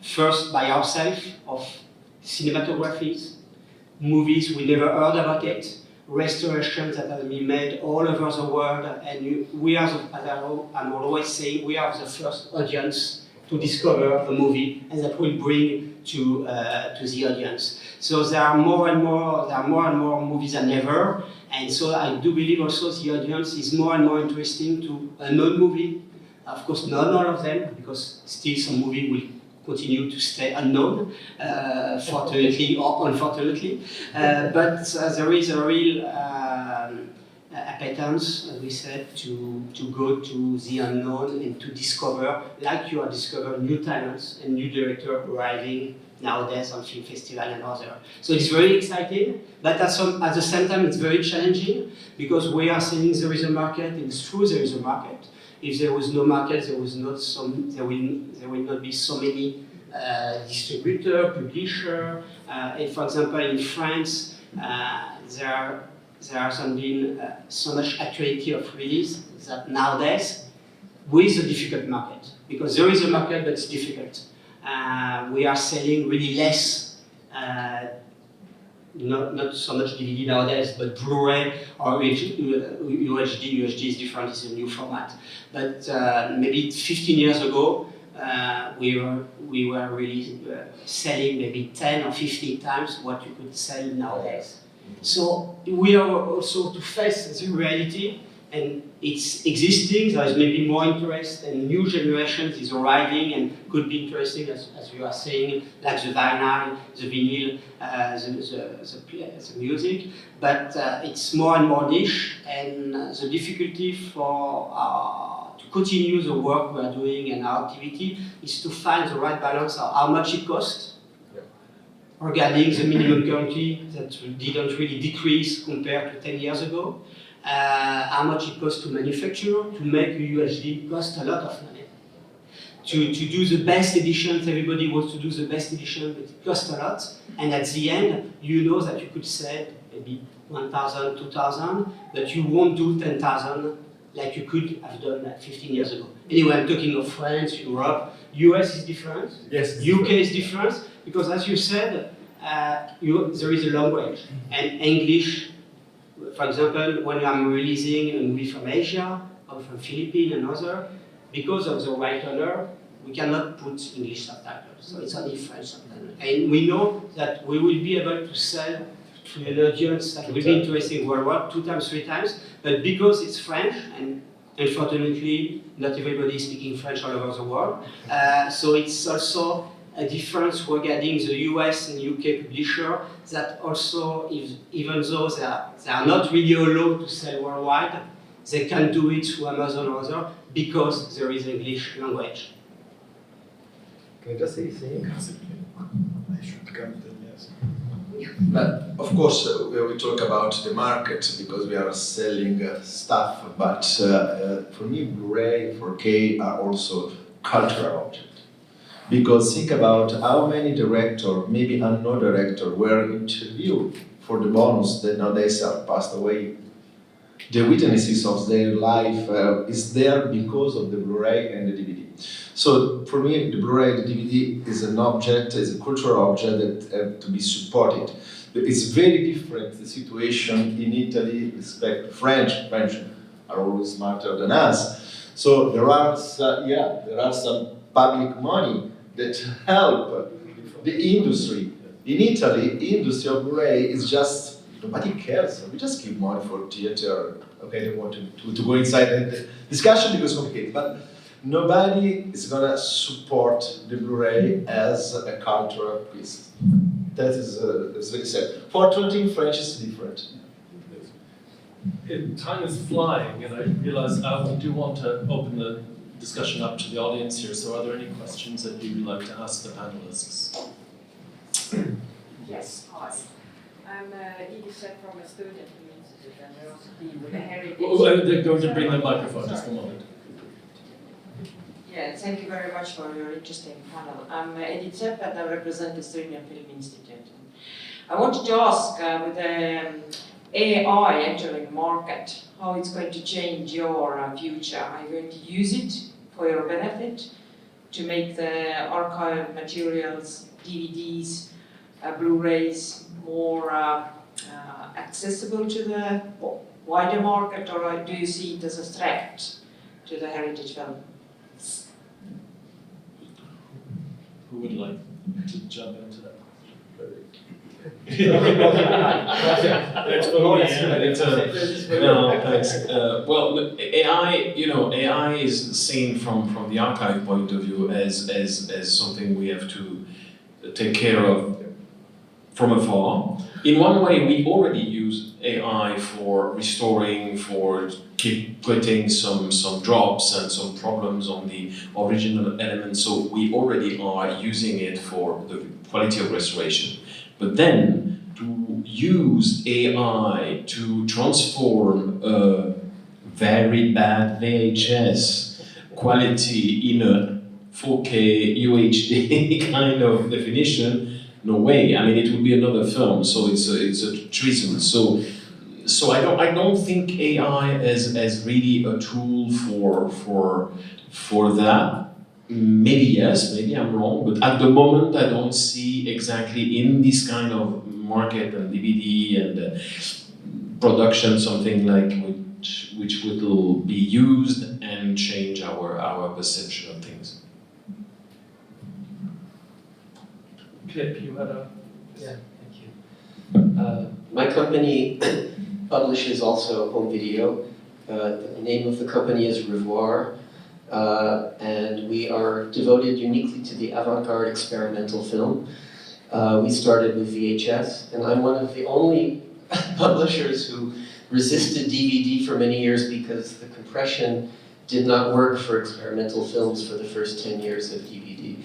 first by ourselves, of cinematographies, movies we never heard about it, restorations that have been made all over the world, and we are, as I'm always saying, we are the first audience to discover a movie, and that will bring to the audience. So there are more and more movies than ever, and so I do believe also the audience is more and more interesting to a known movie. Of course, not all of them, because still some movie will continue to stay unknown, fortunately or unfortunately. But there is a real appetence, as we said, to go to the unknown and to discover, like you are discovering new talents and new directors arriving nowadays on film festival and other. So it's very exciting, but at the same time it's very challenging, because we are saying there is a market, and it's true there is a market. If there was no market, there will not be so many distributor, publisher. And for example, in France, there hasn't been so much actuality of release that nowadays, with a difficult market, because there is a market but it's difficult. We are selling really less, not so much DVD nowadays, but Blu-ray or UHD. UHD is different, it's a new format. But maybe 15 years ago, we were really selling maybe 10 or 15 times what you could sell nowadays. So we are also to face the reality, and it's existing. There is maybe more interest, and new generations is arriving and could be interesting, as you are saying, like the vinyl, the vinyl, the music. But it's more and more niche, and the difficulty for to continue the work we are doing and our activity is to find the right balance of how much it costs, regarding the minimum guarantee that didn't really decrease compared to 10 years ago. How much it costs to manufacture, to make a UHD costs a lot of money. To do the best editions, everybody wants to do the best edition, but it costs a lot. And at the end, you know that you could sell maybe 1,000, 2,000, but you won't do 10,000 like you could have done 15 years ago. Anyway, I'm talking of France, Europe. US is different. Yes. UK is different, because as you said, there is a language. And English, for example, when I'm releasing a movie from Asia, or from Philippines and other, because of the right owner, we cannot put English subtitles. So it's only French subtitles. And we know that we will be able to sell to an audience that will be interesting worldwide 2 times, 3 times, but because it's French, and unfortunately not everybody is speaking French all over the world, so it's also a difference regarding the US and UK publisher, that also, even though they are not really allowed to sell worldwide, they can do it through Amazon or other, because there is English language. Can I just say something? I should come to yes. But of course, we talk about the market because we are selling stuff, but for me, Blu-ray, 4K are also cultural objects. Because think about how many directors, maybe unknown director, were interviewed for the bonus that nowadays have passed away. The witnesses of their life is there because of the Blu-ray and the DVD. So for me, the Blu-ray and the DVD is an object, is a cultural object that have to be supported. It's very different, the situation in Italy, respect French are always smarter than us. So there are some public money that help the industry. In Italy, industry of Blu-ray is just, nobody cares. We just give money for theater. Okay, they want to go inside the discussion because it's complicated, but nobody is gonna support the Blu-ray as a cultural piece. That is very sad. Fortunately, in French is different. Time is flying, and I realize we do want to open the discussion up to the audience here. So, are there any questions that you would like to ask the panelists? Yes, hi. I'm Edith from a student institute, and I also deal with the heritage. They're going to bring the microphone, just a moment. Yeah, thank you very much for your interesting panel. I'm Edith Sepp, and I represent the Estonian Film Institute. I wanted to ask, with the AI entering the market, how it's going to change your future. Are you going to use it for your benefit to make the archive materials, DVDs, Blu-rays more accessible to the wider market, or do you see it as a threat to the heritage film? Who would like to jump into that? That's for me. No, thanks. Well, AI is seen from the archive point of view as something we have to take care of from afar. In one way, we already use AI for restoring, for putting some drops and some problems on the original elements. So we already are using it for the quality of restoration. But then to use AI to transform a very bad VHS quality in a 4K UHD kind of definition, no way. I mean, it would be another film, so it's a treason. So I don't think AI as really a tool for that. Maybe yes, maybe I'm wrong, but at the moment I don't see exactly in this kind of market and DVD and production something like which will be used and change our perception of things. Pip, you had a... Yeah, thank you. My company publishes also home video. The name of the company is Revoir, and we are devoted uniquely to the avant-garde experimental film. We started with VHS, and I'm one of the only publishers who resisted DVD for many years because the compression did not work for experimental films for the first 10 years of DVD.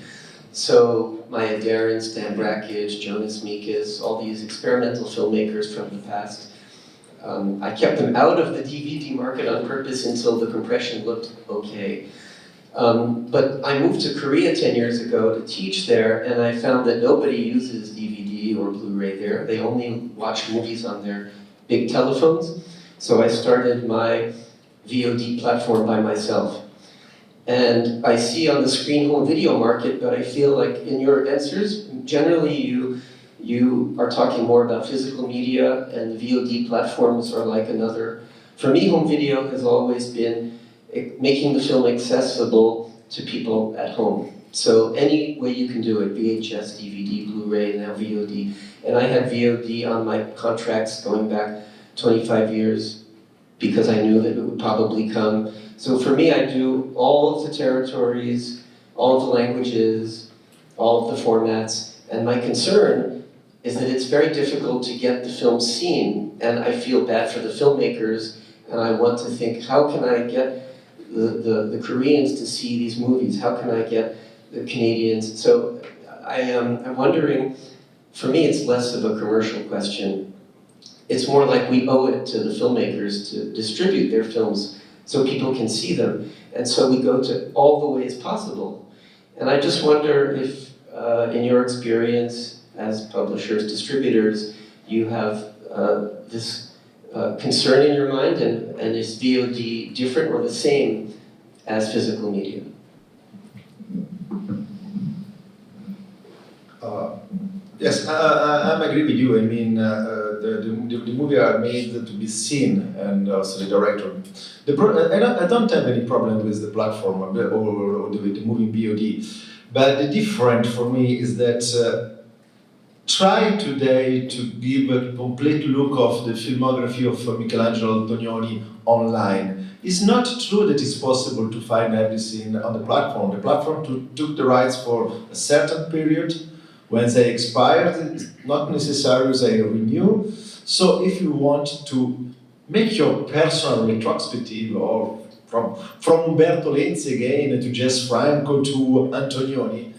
So Maya Deren, Stan Brakhage, Jonas Mekas, all these experimental filmmakers from the past, I kept them out of the DVD market on purpose until the compression looked okay. But I moved to Korea 10 years ago to teach there, and I found that nobody uses DVD or Blu-ray there. They only watch movies on their big telephones. So I started my VOD platform by myself. And I see on the screen home video market, but I feel like in your answers, generally you are talking more about physical media, and the VOD platforms are like another. For me, home video has always been making the film accessible to people at home. So any way you can do it, VHS, DVD, Blu-ray, now VOD. And I had VOD on my contracts going back 25 years because I knew that it would probably come. So for me, I do all of the territories, all of the languages, all of the formats, and my concern is that it's very difficult to get the film seen, and I feel bad for the filmmakers, and I want to think, how can I get the Koreans to see these movies? How can I get the Canadians? So I'm wondering, for me, it's less of a commercial question. It's more like we owe it to the filmmakers to distribute their films so people can see them. And so we go to all the ways possible. And I just wonder if, in your experience as publishers, distributors, you have this concern in your mind, and is VOD different or the same as physical media? Yes, I agree with you. I mean, the movie are made to be seen, and also the director. I don't have any problem with the platform or the movie VOD, but the different for me is that try today to give a complete look of the filmography of Michelangelo Antonioni online. It's not true that it's possible to find everything on the platform. The platform took the rights for a certain period. When they expired, it's not necessary they renew. So if you want to make your personal retrospective, or from Umberto Lenzi again to Jess Franco to Antonioni,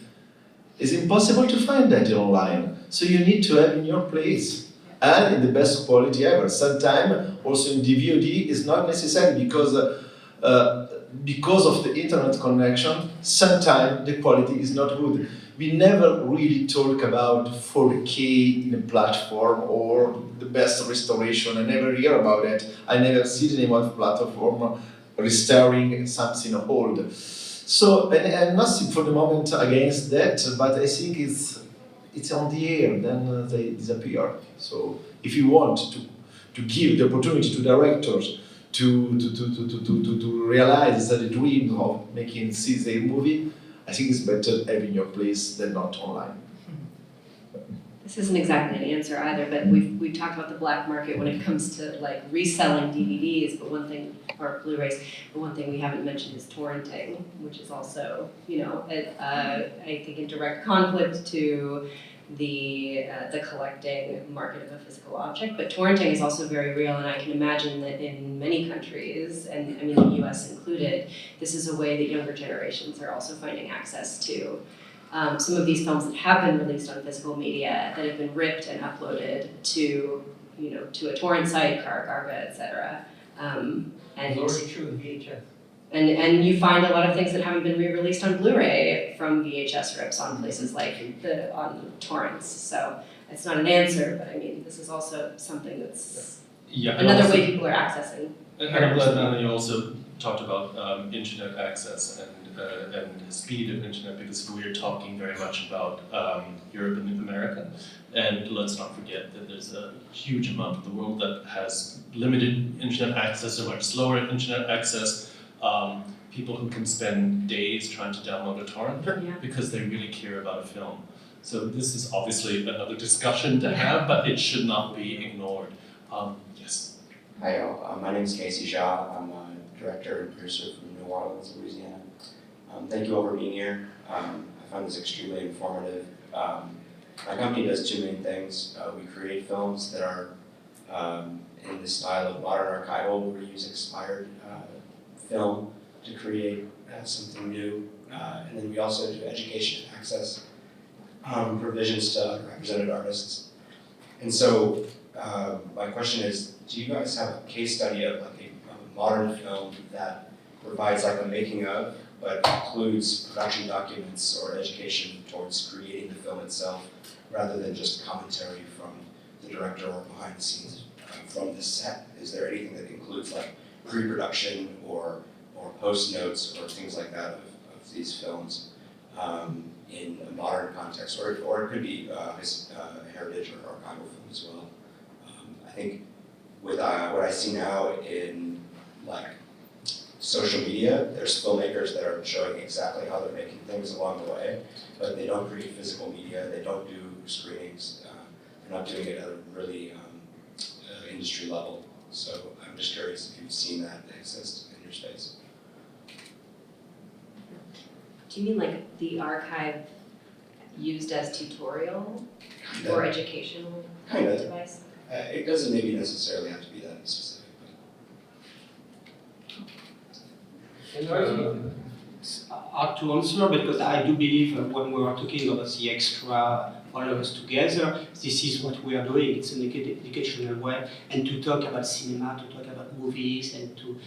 it's impossible to find that online. So you need to have in your place, and in the best quality ever. Sometimes also in DVD is not necessary because of the internet connection. Sometimes the quality is not good. We never really talk about 4K in a platform or the best restoration. I never hear about it. I never see the name of platform restoring something old. So, and nothing for the moment against that, but I think it's on the air, then they disappear. So if you want to give the opportunity to directors to realize that the dream of making see their movie, I think it's better having your place than not online. This isn't exactly an answer either, but we've talked about the black market when it comes to like reselling DVDs, but one thing, or Blu-rays, but one thing we haven't mentioned is torrenting, which is also, I think in direct conflict to the collecting market of a physical object. But torrenting is also very real, and I can imagine that in many countries, and I mean the US included, this is a way that younger generations are also finding access to some of these films that have been released on physical media that have been ripped and uploaded to a torrent site, Cargarva, etc. And It's already true in VHS. And you find a lot of things that haven't been re-released on Blu-ray from VHS rips on places like on torrents. So it's not an answer, but I mean this is also something that's another way people are accessing. And I'm glad, Anna, you also talked about internet access and speed of internet, because we are talking very much about Europe and America. And let's not forget that there's a huge amount of the world that has limited internet access or much slower internet access. People who can spend days trying to download a torrent because they really care about a film. So this is obviously another discussion to have, but it should not be ignored. Yes. Hi, all. My name is Casey Shaw. I'm a director and producer from New Orleans, Louisiana. Thank you all for being here. I found this extremely informative. My company does two main things. We create films that are in the style of modern archival, where we use expired film to create something new. And then we also do education and access provisions to underrepresented artists. And so my question is, do you guys have a case study of like a modern film that provides like a making of, but includes production documents or education towards creating the film itself, rather than just commentary from the director or behind the scenes from the set? Is there anything that includes like pre-production or post notes or things like that of these films in a modern context, or it could be heritage or archival film as well? I think with what I see now in like social media, there's filmmakers that are showing exactly how they're making things along the way, but they don't create physical media, they don't do screenings, they're not doing it at a really industry level. So I'm just curious if you've seen that exist in your space. Do you mean like the archive used as tutorial or educational device? It doesn't maybe necessarily have to be that specific. Hard to answer, because I do believe when we are talking about the extra all of us together, this is what we are doing. It's an educational way, and to talk about cinema, to talk about movies, and to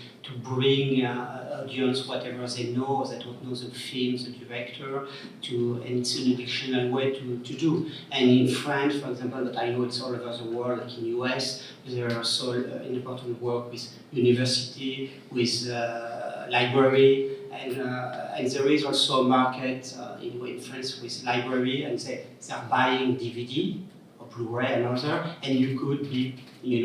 bring audience whatever they know, that don't know the film, the director, and it's an educational way to do. And in France, for example, but I know it's all over the world, like in US, there are also important work with university, with library, and there is also a market in France with library, and they're buying DVD or Blu-ray and other, and you could be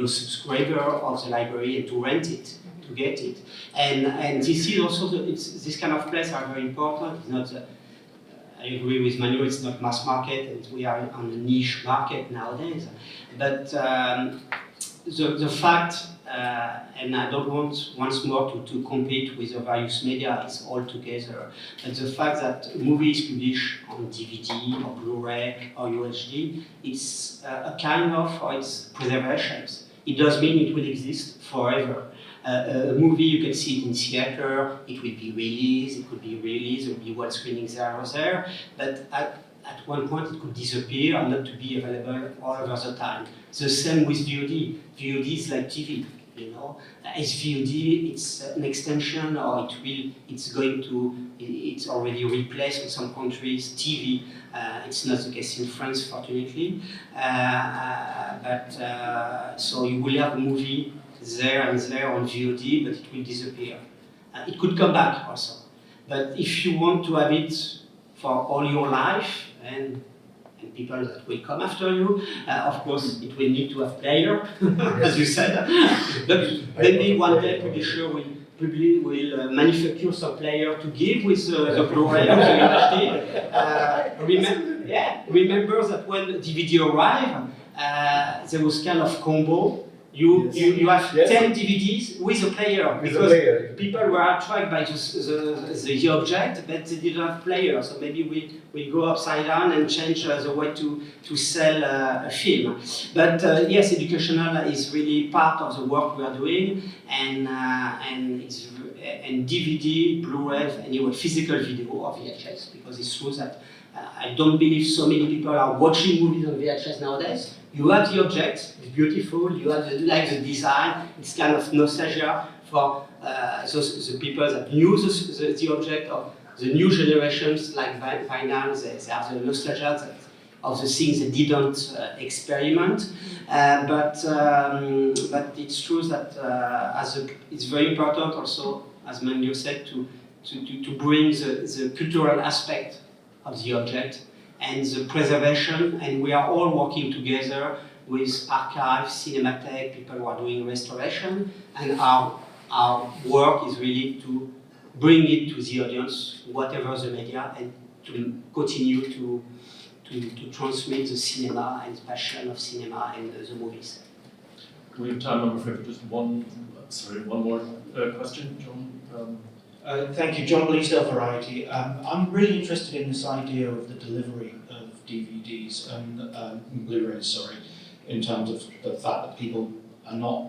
subscriber of the library and to rent it, to get it. And this is also this kind of place are very important. It's not I agree with Manuel, it's not mass market, and we are on a niche market nowadays. But the fact, and I don't want once more to compete with the various media, it's all together, but the fact that movie is published on DVD or Blu-ray or UHD, it's a kind of its preservation. It does mean it will exist forever. A movie, you can see it in theater, it will be released, it could be released, there will be one screening there or there, but at one point it could disappear and not to be available all over the time. The same with VOD. VOD is like TV, As VOD, it's an extension, or it's already replaced in some countries TV. It's not the case in France, fortunately. So you will have a movie there and there on VOD, but it will disappear. It could come back also. But if you want to have it for all your life, and people that will come after you, of course, it will need to have player, as you said. But maybe one day publisher will manufacture some player to give with the Blu-ray of the UHD. Remember that when DVD arrived, there was kind of combo. You have 10 DVDs with a player, because people were attracted by the object, but they didn't have player. So maybe we go upside down and change the way to sell a film. But yes, educational is really part of the work we are doing, and DVD, Blu-ray, anyway, physical video or VHS, because it's true that I don't believe so many people are watching movies on VHS nowadays. You have the object, it's beautiful, you have the design, it's kind of nostalgia for the people that knew the object, or the new generations like vinyl, they have the nostalgia of the things they didn't experiment. But it's true that it's very important also, as Manuel said, to bring the cultural aspect of the object and the preservation, and we are all working together with archives, cinematheque, people who are doing restoration, and our work is really to bring it to the audience, whatever the media, and to continue to to transmit the cinema and passion of cinema and the movies. We have time, I'm afraid, for just one more question, John. Thank you, John Bleasdale, Variety. I'm really interested in this idea of the delivery of DVDs and Blu-rays, sorry, in terms of the fact that people are not,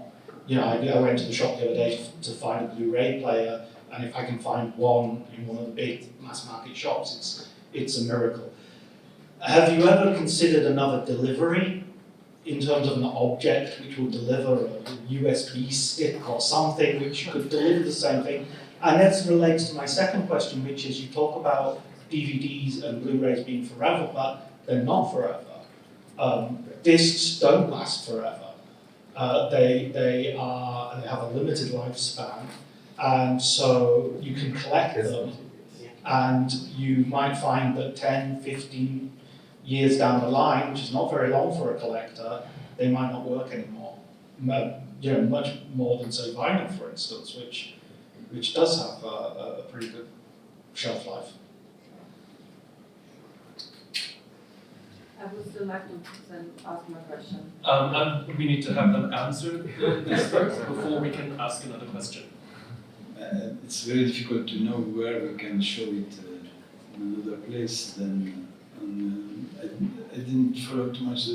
I went to the shop the other day to find a Blu-ray player, and if I can find one in one of the big mass market shops, it's a miracle. Have you ever considered another delivery in terms of an object which will deliver a USB stick or something which could deliver the same thing? And that relates to my second question, which is you talk about DVDs and Blu-rays being forever, but they're not forever. Discs don't last forever. They have a limited lifespan, and so you can collect them, and you might find that 10, 15 years down the line, which is not very long for a collector, they might not work anymore. Much more than, say, vinyl, for instance, which does have a pretty good shelf life. I would still like to then ask my question. We need to have them answer this first before we can ask another question. It's very difficult to know where we can show it in another place than. I didn't follow too much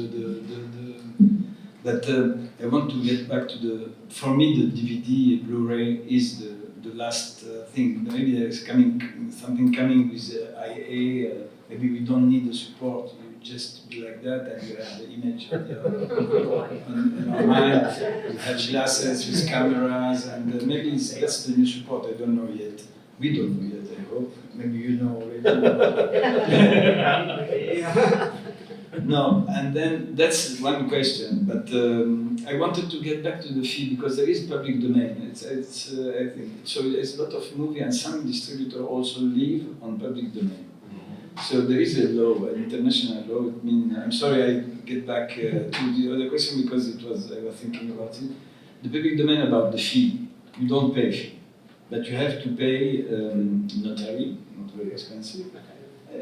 but I want to get back to for me the DVD, Blu-ray is the last thing. Maybe there's something coming with IA, maybe we don't need the support, you just be like that and you have the image in our mind, you have glasses with cameras and maybe that's the new support, I don't know yet. We don't know yet, I hope. Maybe you know already. No, and then that's one question. But I wanted to get back to the fee because there is public domain. I think so. There's a lot of movie, and some distributors also live on public domain. So there is a law, an international law. I mean, I'm sorry, I get back to the other question because I was thinking about it. The public domain about the fee. You don't pay fee, but you have to pay notary, not very expensive,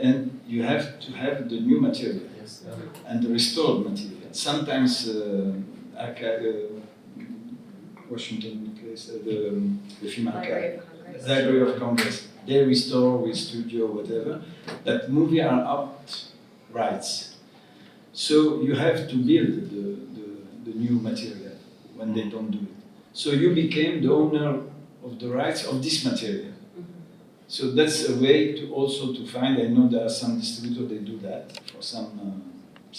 and you have to have the new material and the restored material. Sometimes Washington place, the film archive, Library of Congress, they restore with studio, whatever. That movie are out rights. So you have to build the new material when they don't do it. So you became the owner of the rights of this material. So that's a way to also to find. I know there are some distributors they do that for some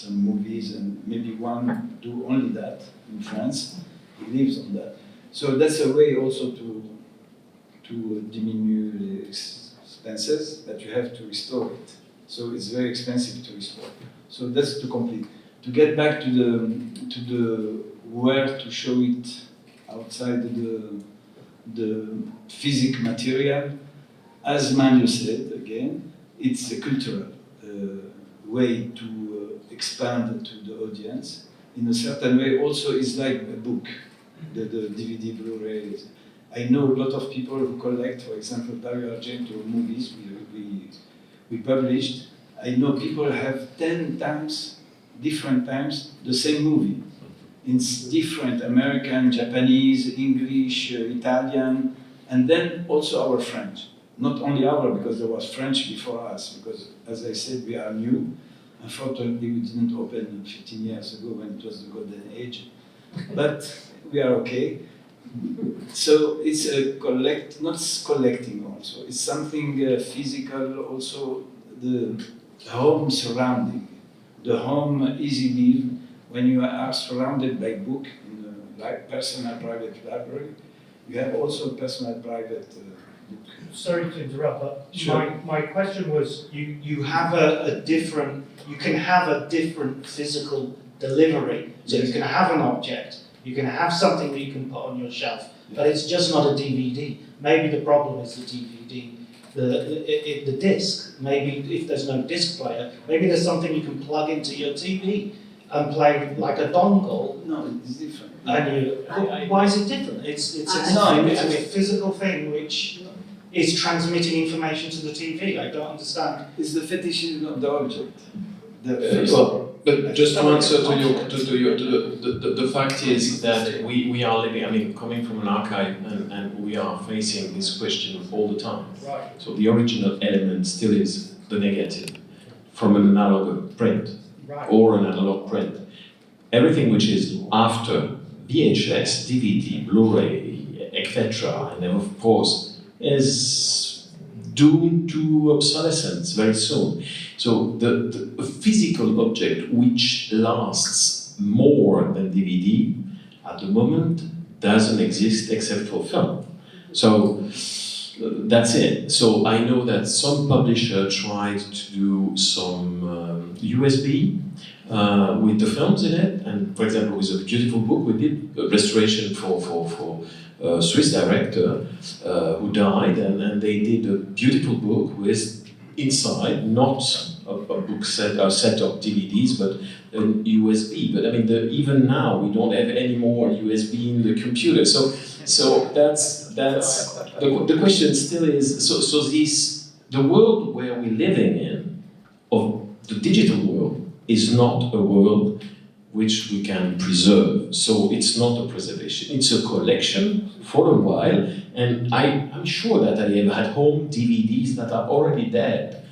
movies, and maybe one do only that in France. He lives on that. So that's a way also to diminish the expenses, but you have to restore it. So it's very expensive to restore. So that's to complete. To get back to the where to show it outside the physical material. As Manu said, again, it's a cultural way to expand to the audience. In a certain way, also, it's like a book, the DVD, Blu-ray. I know a lot of people who collect, for example, Dario Argento movies we published. I know people have 10 times, different times, the same movie. In different American, Japanese, English, Italian, and then also our French. Not only our, because there was French before us, because as I said, we are new. Unfortunately, we didn't open 15 years ago when it was the golden age, but we are okay. So it's a not collecting also, it's something physical also, the home surrounding, the home easy live, when you are surrounded by book in a personal private library, you have also personal private book. Sorry to interrupt, but Sure. my question was, you have you can have a different physical delivery. So you can have an object, you can have something that you can put on your shelf, but it's just not a DVD. Maybe the problem is the DVD, the disc. Maybe if there's no disc player, maybe there's something you can plug into your TV and play like a dongle. No, it's different. And why is it different? It's a physical thing which is transmitting information to the TV. I don't understand. It's the fetishism of the object. But just to answer the fact is that we are living, I mean, coming from an archive and we are facing this question all the time. Right. So the original element still is the negative from an analog print or an analog print. Everything which is after VHS, DVD, Blu-ray, etc., and then of course is doomed to obsolescence very soon. So the physical object which lasts more than DVD at the moment doesn't exist except for film. So that's it. So I know that some publisher tried to do some USB with the films in it, and for example with a beautiful book we did a restoration for a Swiss director who died, and they did a beautiful book with inside not a book set, a set of DVDs, but an USB. But I mean, even now we don't have any more USB in the computer. So that's the question still is. So this the world where we're living in, of the digital world, is not a world which we can preserve. So it's not a preservation, it's a collection for a while, and I'm sure that I have at home DVDs that are already dead.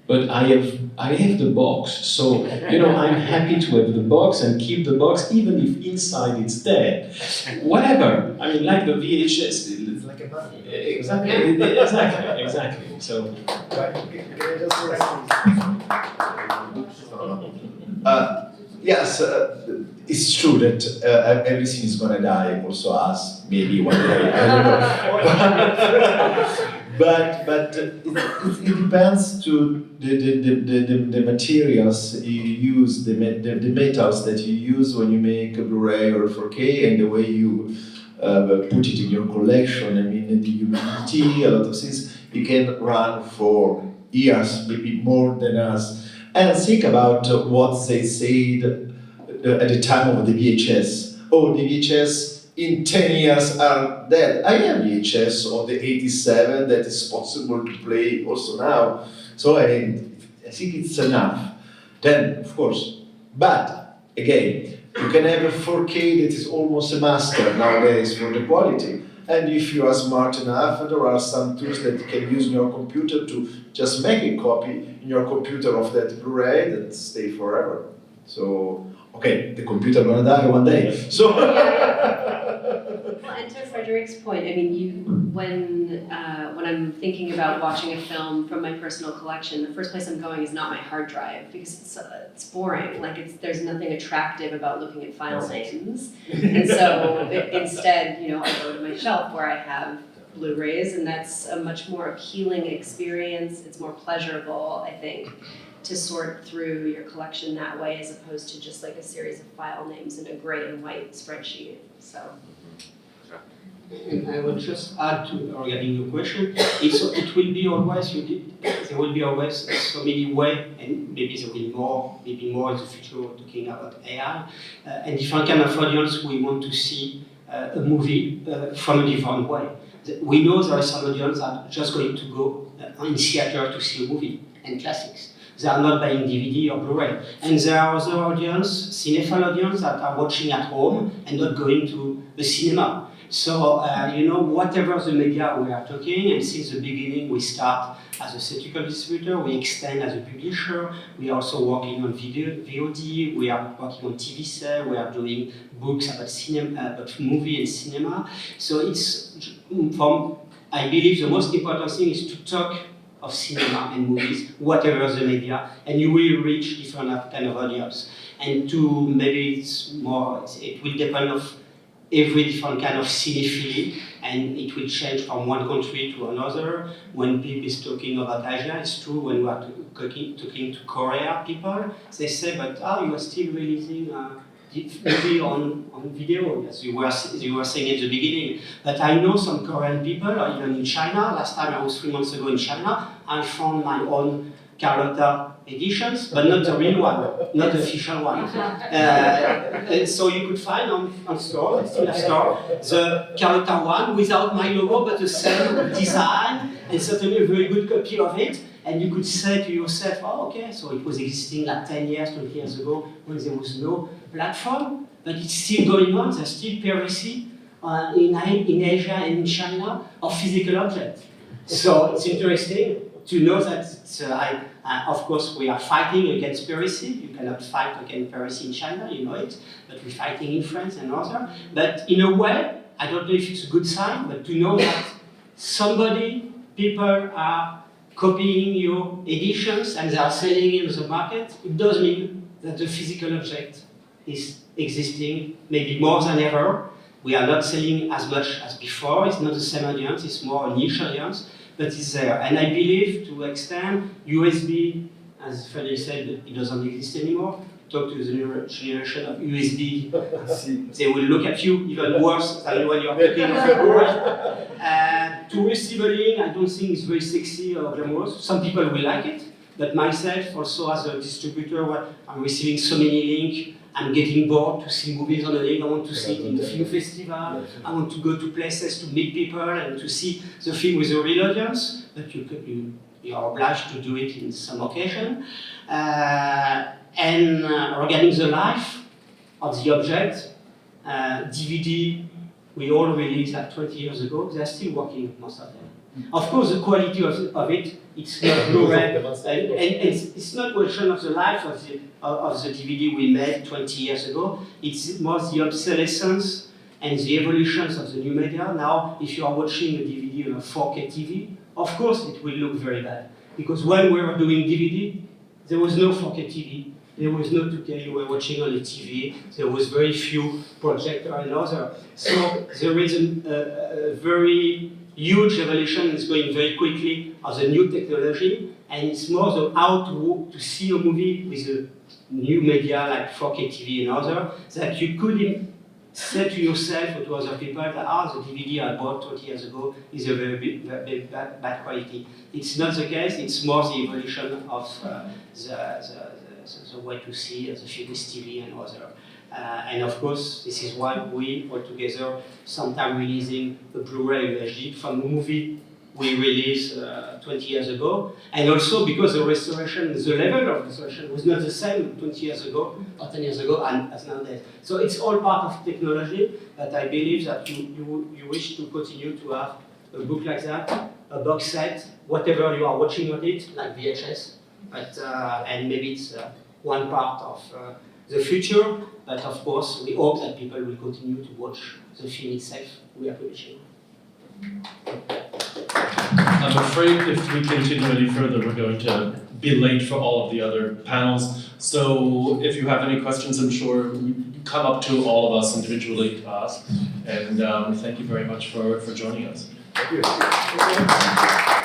But I have the box, so I'm happy to have the box and keep the box even if inside it's dead. Whatever. I mean, like the VHS. It's like a button. Exactly. So. Yes, it's true that everything is gonna die, also us, maybe one day, I don't know. But it depends to the materials you use, the metals that you use when you make a Blu-ray or 4K, and the way you put it in your collection. I mean, the humidity, a lot of things, it can run for years, maybe more than us. And think about what they said at the time of the VHS. Oh, the VHS in 10 years are dead. I have VHS on the 87 that is possible to play also now. So I think it's enough. Then, of course, but again, you can have a 4K that is almost a master nowadays for the quality. And if you are smart enough, there are some tools that you can use in your computer to just make a copy in your computer of that Blu-ray that stay forever. So, okay, the computer gonna die one day. So. Well, and to Frederick's point, I mean, when I'm thinking about watching a film from my personal collection, the first place I'm going is not my hard drive because it's boring. Like there's nothing attractive about looking at file names, and so instead, I go to my shelf where I have Blu-rays, and that's a much more appealing experience. It's more pleasurable, I think, to sort through your collection that way as opposed to just like a series of file names in a gray and white spreadsheet. So. And I will just add to regarding your question. It will be always there will be always so many ways, and maybe there will be more, maybe more in the future. Talking about AI and different kind of audience, we want to see a movie from a different way. We know there are some audience that are just going to go in theater to see a movie and classics. They are not buying DVD or Blu-ray. And there are other audience, cinephile audience, that are watching at home and not going to the cinema. So, whatever the media we are talking, and since the beginning we start as a theatrical distributor, we extend as a publisher, we are also working on VOD, we are working on TV sale, we are doing books about cinema, about movie and cinema. So it's, I believe the most important thing is to talk of cinema and movies, whatever the media, and you will reach different kind of audience. And maybe it will depend of every different kind of cinephilia, and it will change from one country to another. When people is talking about Asia, it's true. When we are talking to Korea people, they say, but you are still releasing movie on video, as you were saying at the beginning. But I know some Korean people, or even in China. Last time I was 3 months ago in China, I found my own Carlotta editions, but not the real one, not the official one. So you could find on store, still a store, the Carlotta one without my logo, but the same design, and certainly a very good copy of it. and you could say to yourself, oh, okay, so it was existing like 10 years, 20 years ago when there was no platform, but it's still going on. There's still piracy in Asia and in China of physical objects. So it's interesting to know that, of course, we are fighting against piracy. You cannot fight against piracy in China, you know it, but we're fighting in France and others. But in a way, I don't know if it's a good sign, but to know that people are copying your editions and they are selling in the market, it does mean that the physical object is existing maybe more than ever. We are not selling as much as before. It's not the same audience, it's more a niche audience, but it's there. And I believe to extend USB, as Frederick said, it doesn't exist anymore. Talk to the new generation of USB, they will look at you even worse than when you are talking of your word. Tourist signaling, I don't think is very sexy or glamorous. Some people will like it, but myself also as a distributor, where I'm receiving so many links, I'm getting bored to see movies on a link. I want to see it in the film festival. I want to go to places to meet people and to see the film with a real audience, but you are obliged to do it in some occasion. And regarding the life of the object, DVD, we all released like 20 years ago, they're still working, most of them. Of course, the quality of it, it's not Blu-ray, and it's not a question of the life of the DVD we made 20 years ago, it's more the obsolescence and the evolutions of the new media. Now, if you are watching a DVD on a 4K TV, of course it will look very bad. Because when we were doing DVD, there was no 4K TV. There was no 2K, you were watching on a TV, there was very few projector and other. So there is a very huge evolution, it's going very quickly, of the new technology, and it's more the how to see a movie with a new media like 4K TV and other, that you could say to yourself or to other people that the DVD I bought 20 years ago is a very bad quality. It's not the case, it's more the evolution of the way to see the film with TV and other. And of course, this is why we all together sometimes releasing a Blu-ray UHD from a movie we released 20 years ago. And also because the restoration, the level of restoration was not the same 20 years ago or 10 years ago as nowadays. So it's all part of technology, but I believe that you wish to continue to have a book like that, a box set, whatever you are watching on it, like VHS. But, and maybe it's one part of the future, but of course we hope that people will continue to watch the film itself we are publishing. I'm afraid if we continue any further, we're going to be late for all of the other panels. So if you have any questions, I'm sure come up to all of us individually to ask. And thank you very much for joining us. Thank you.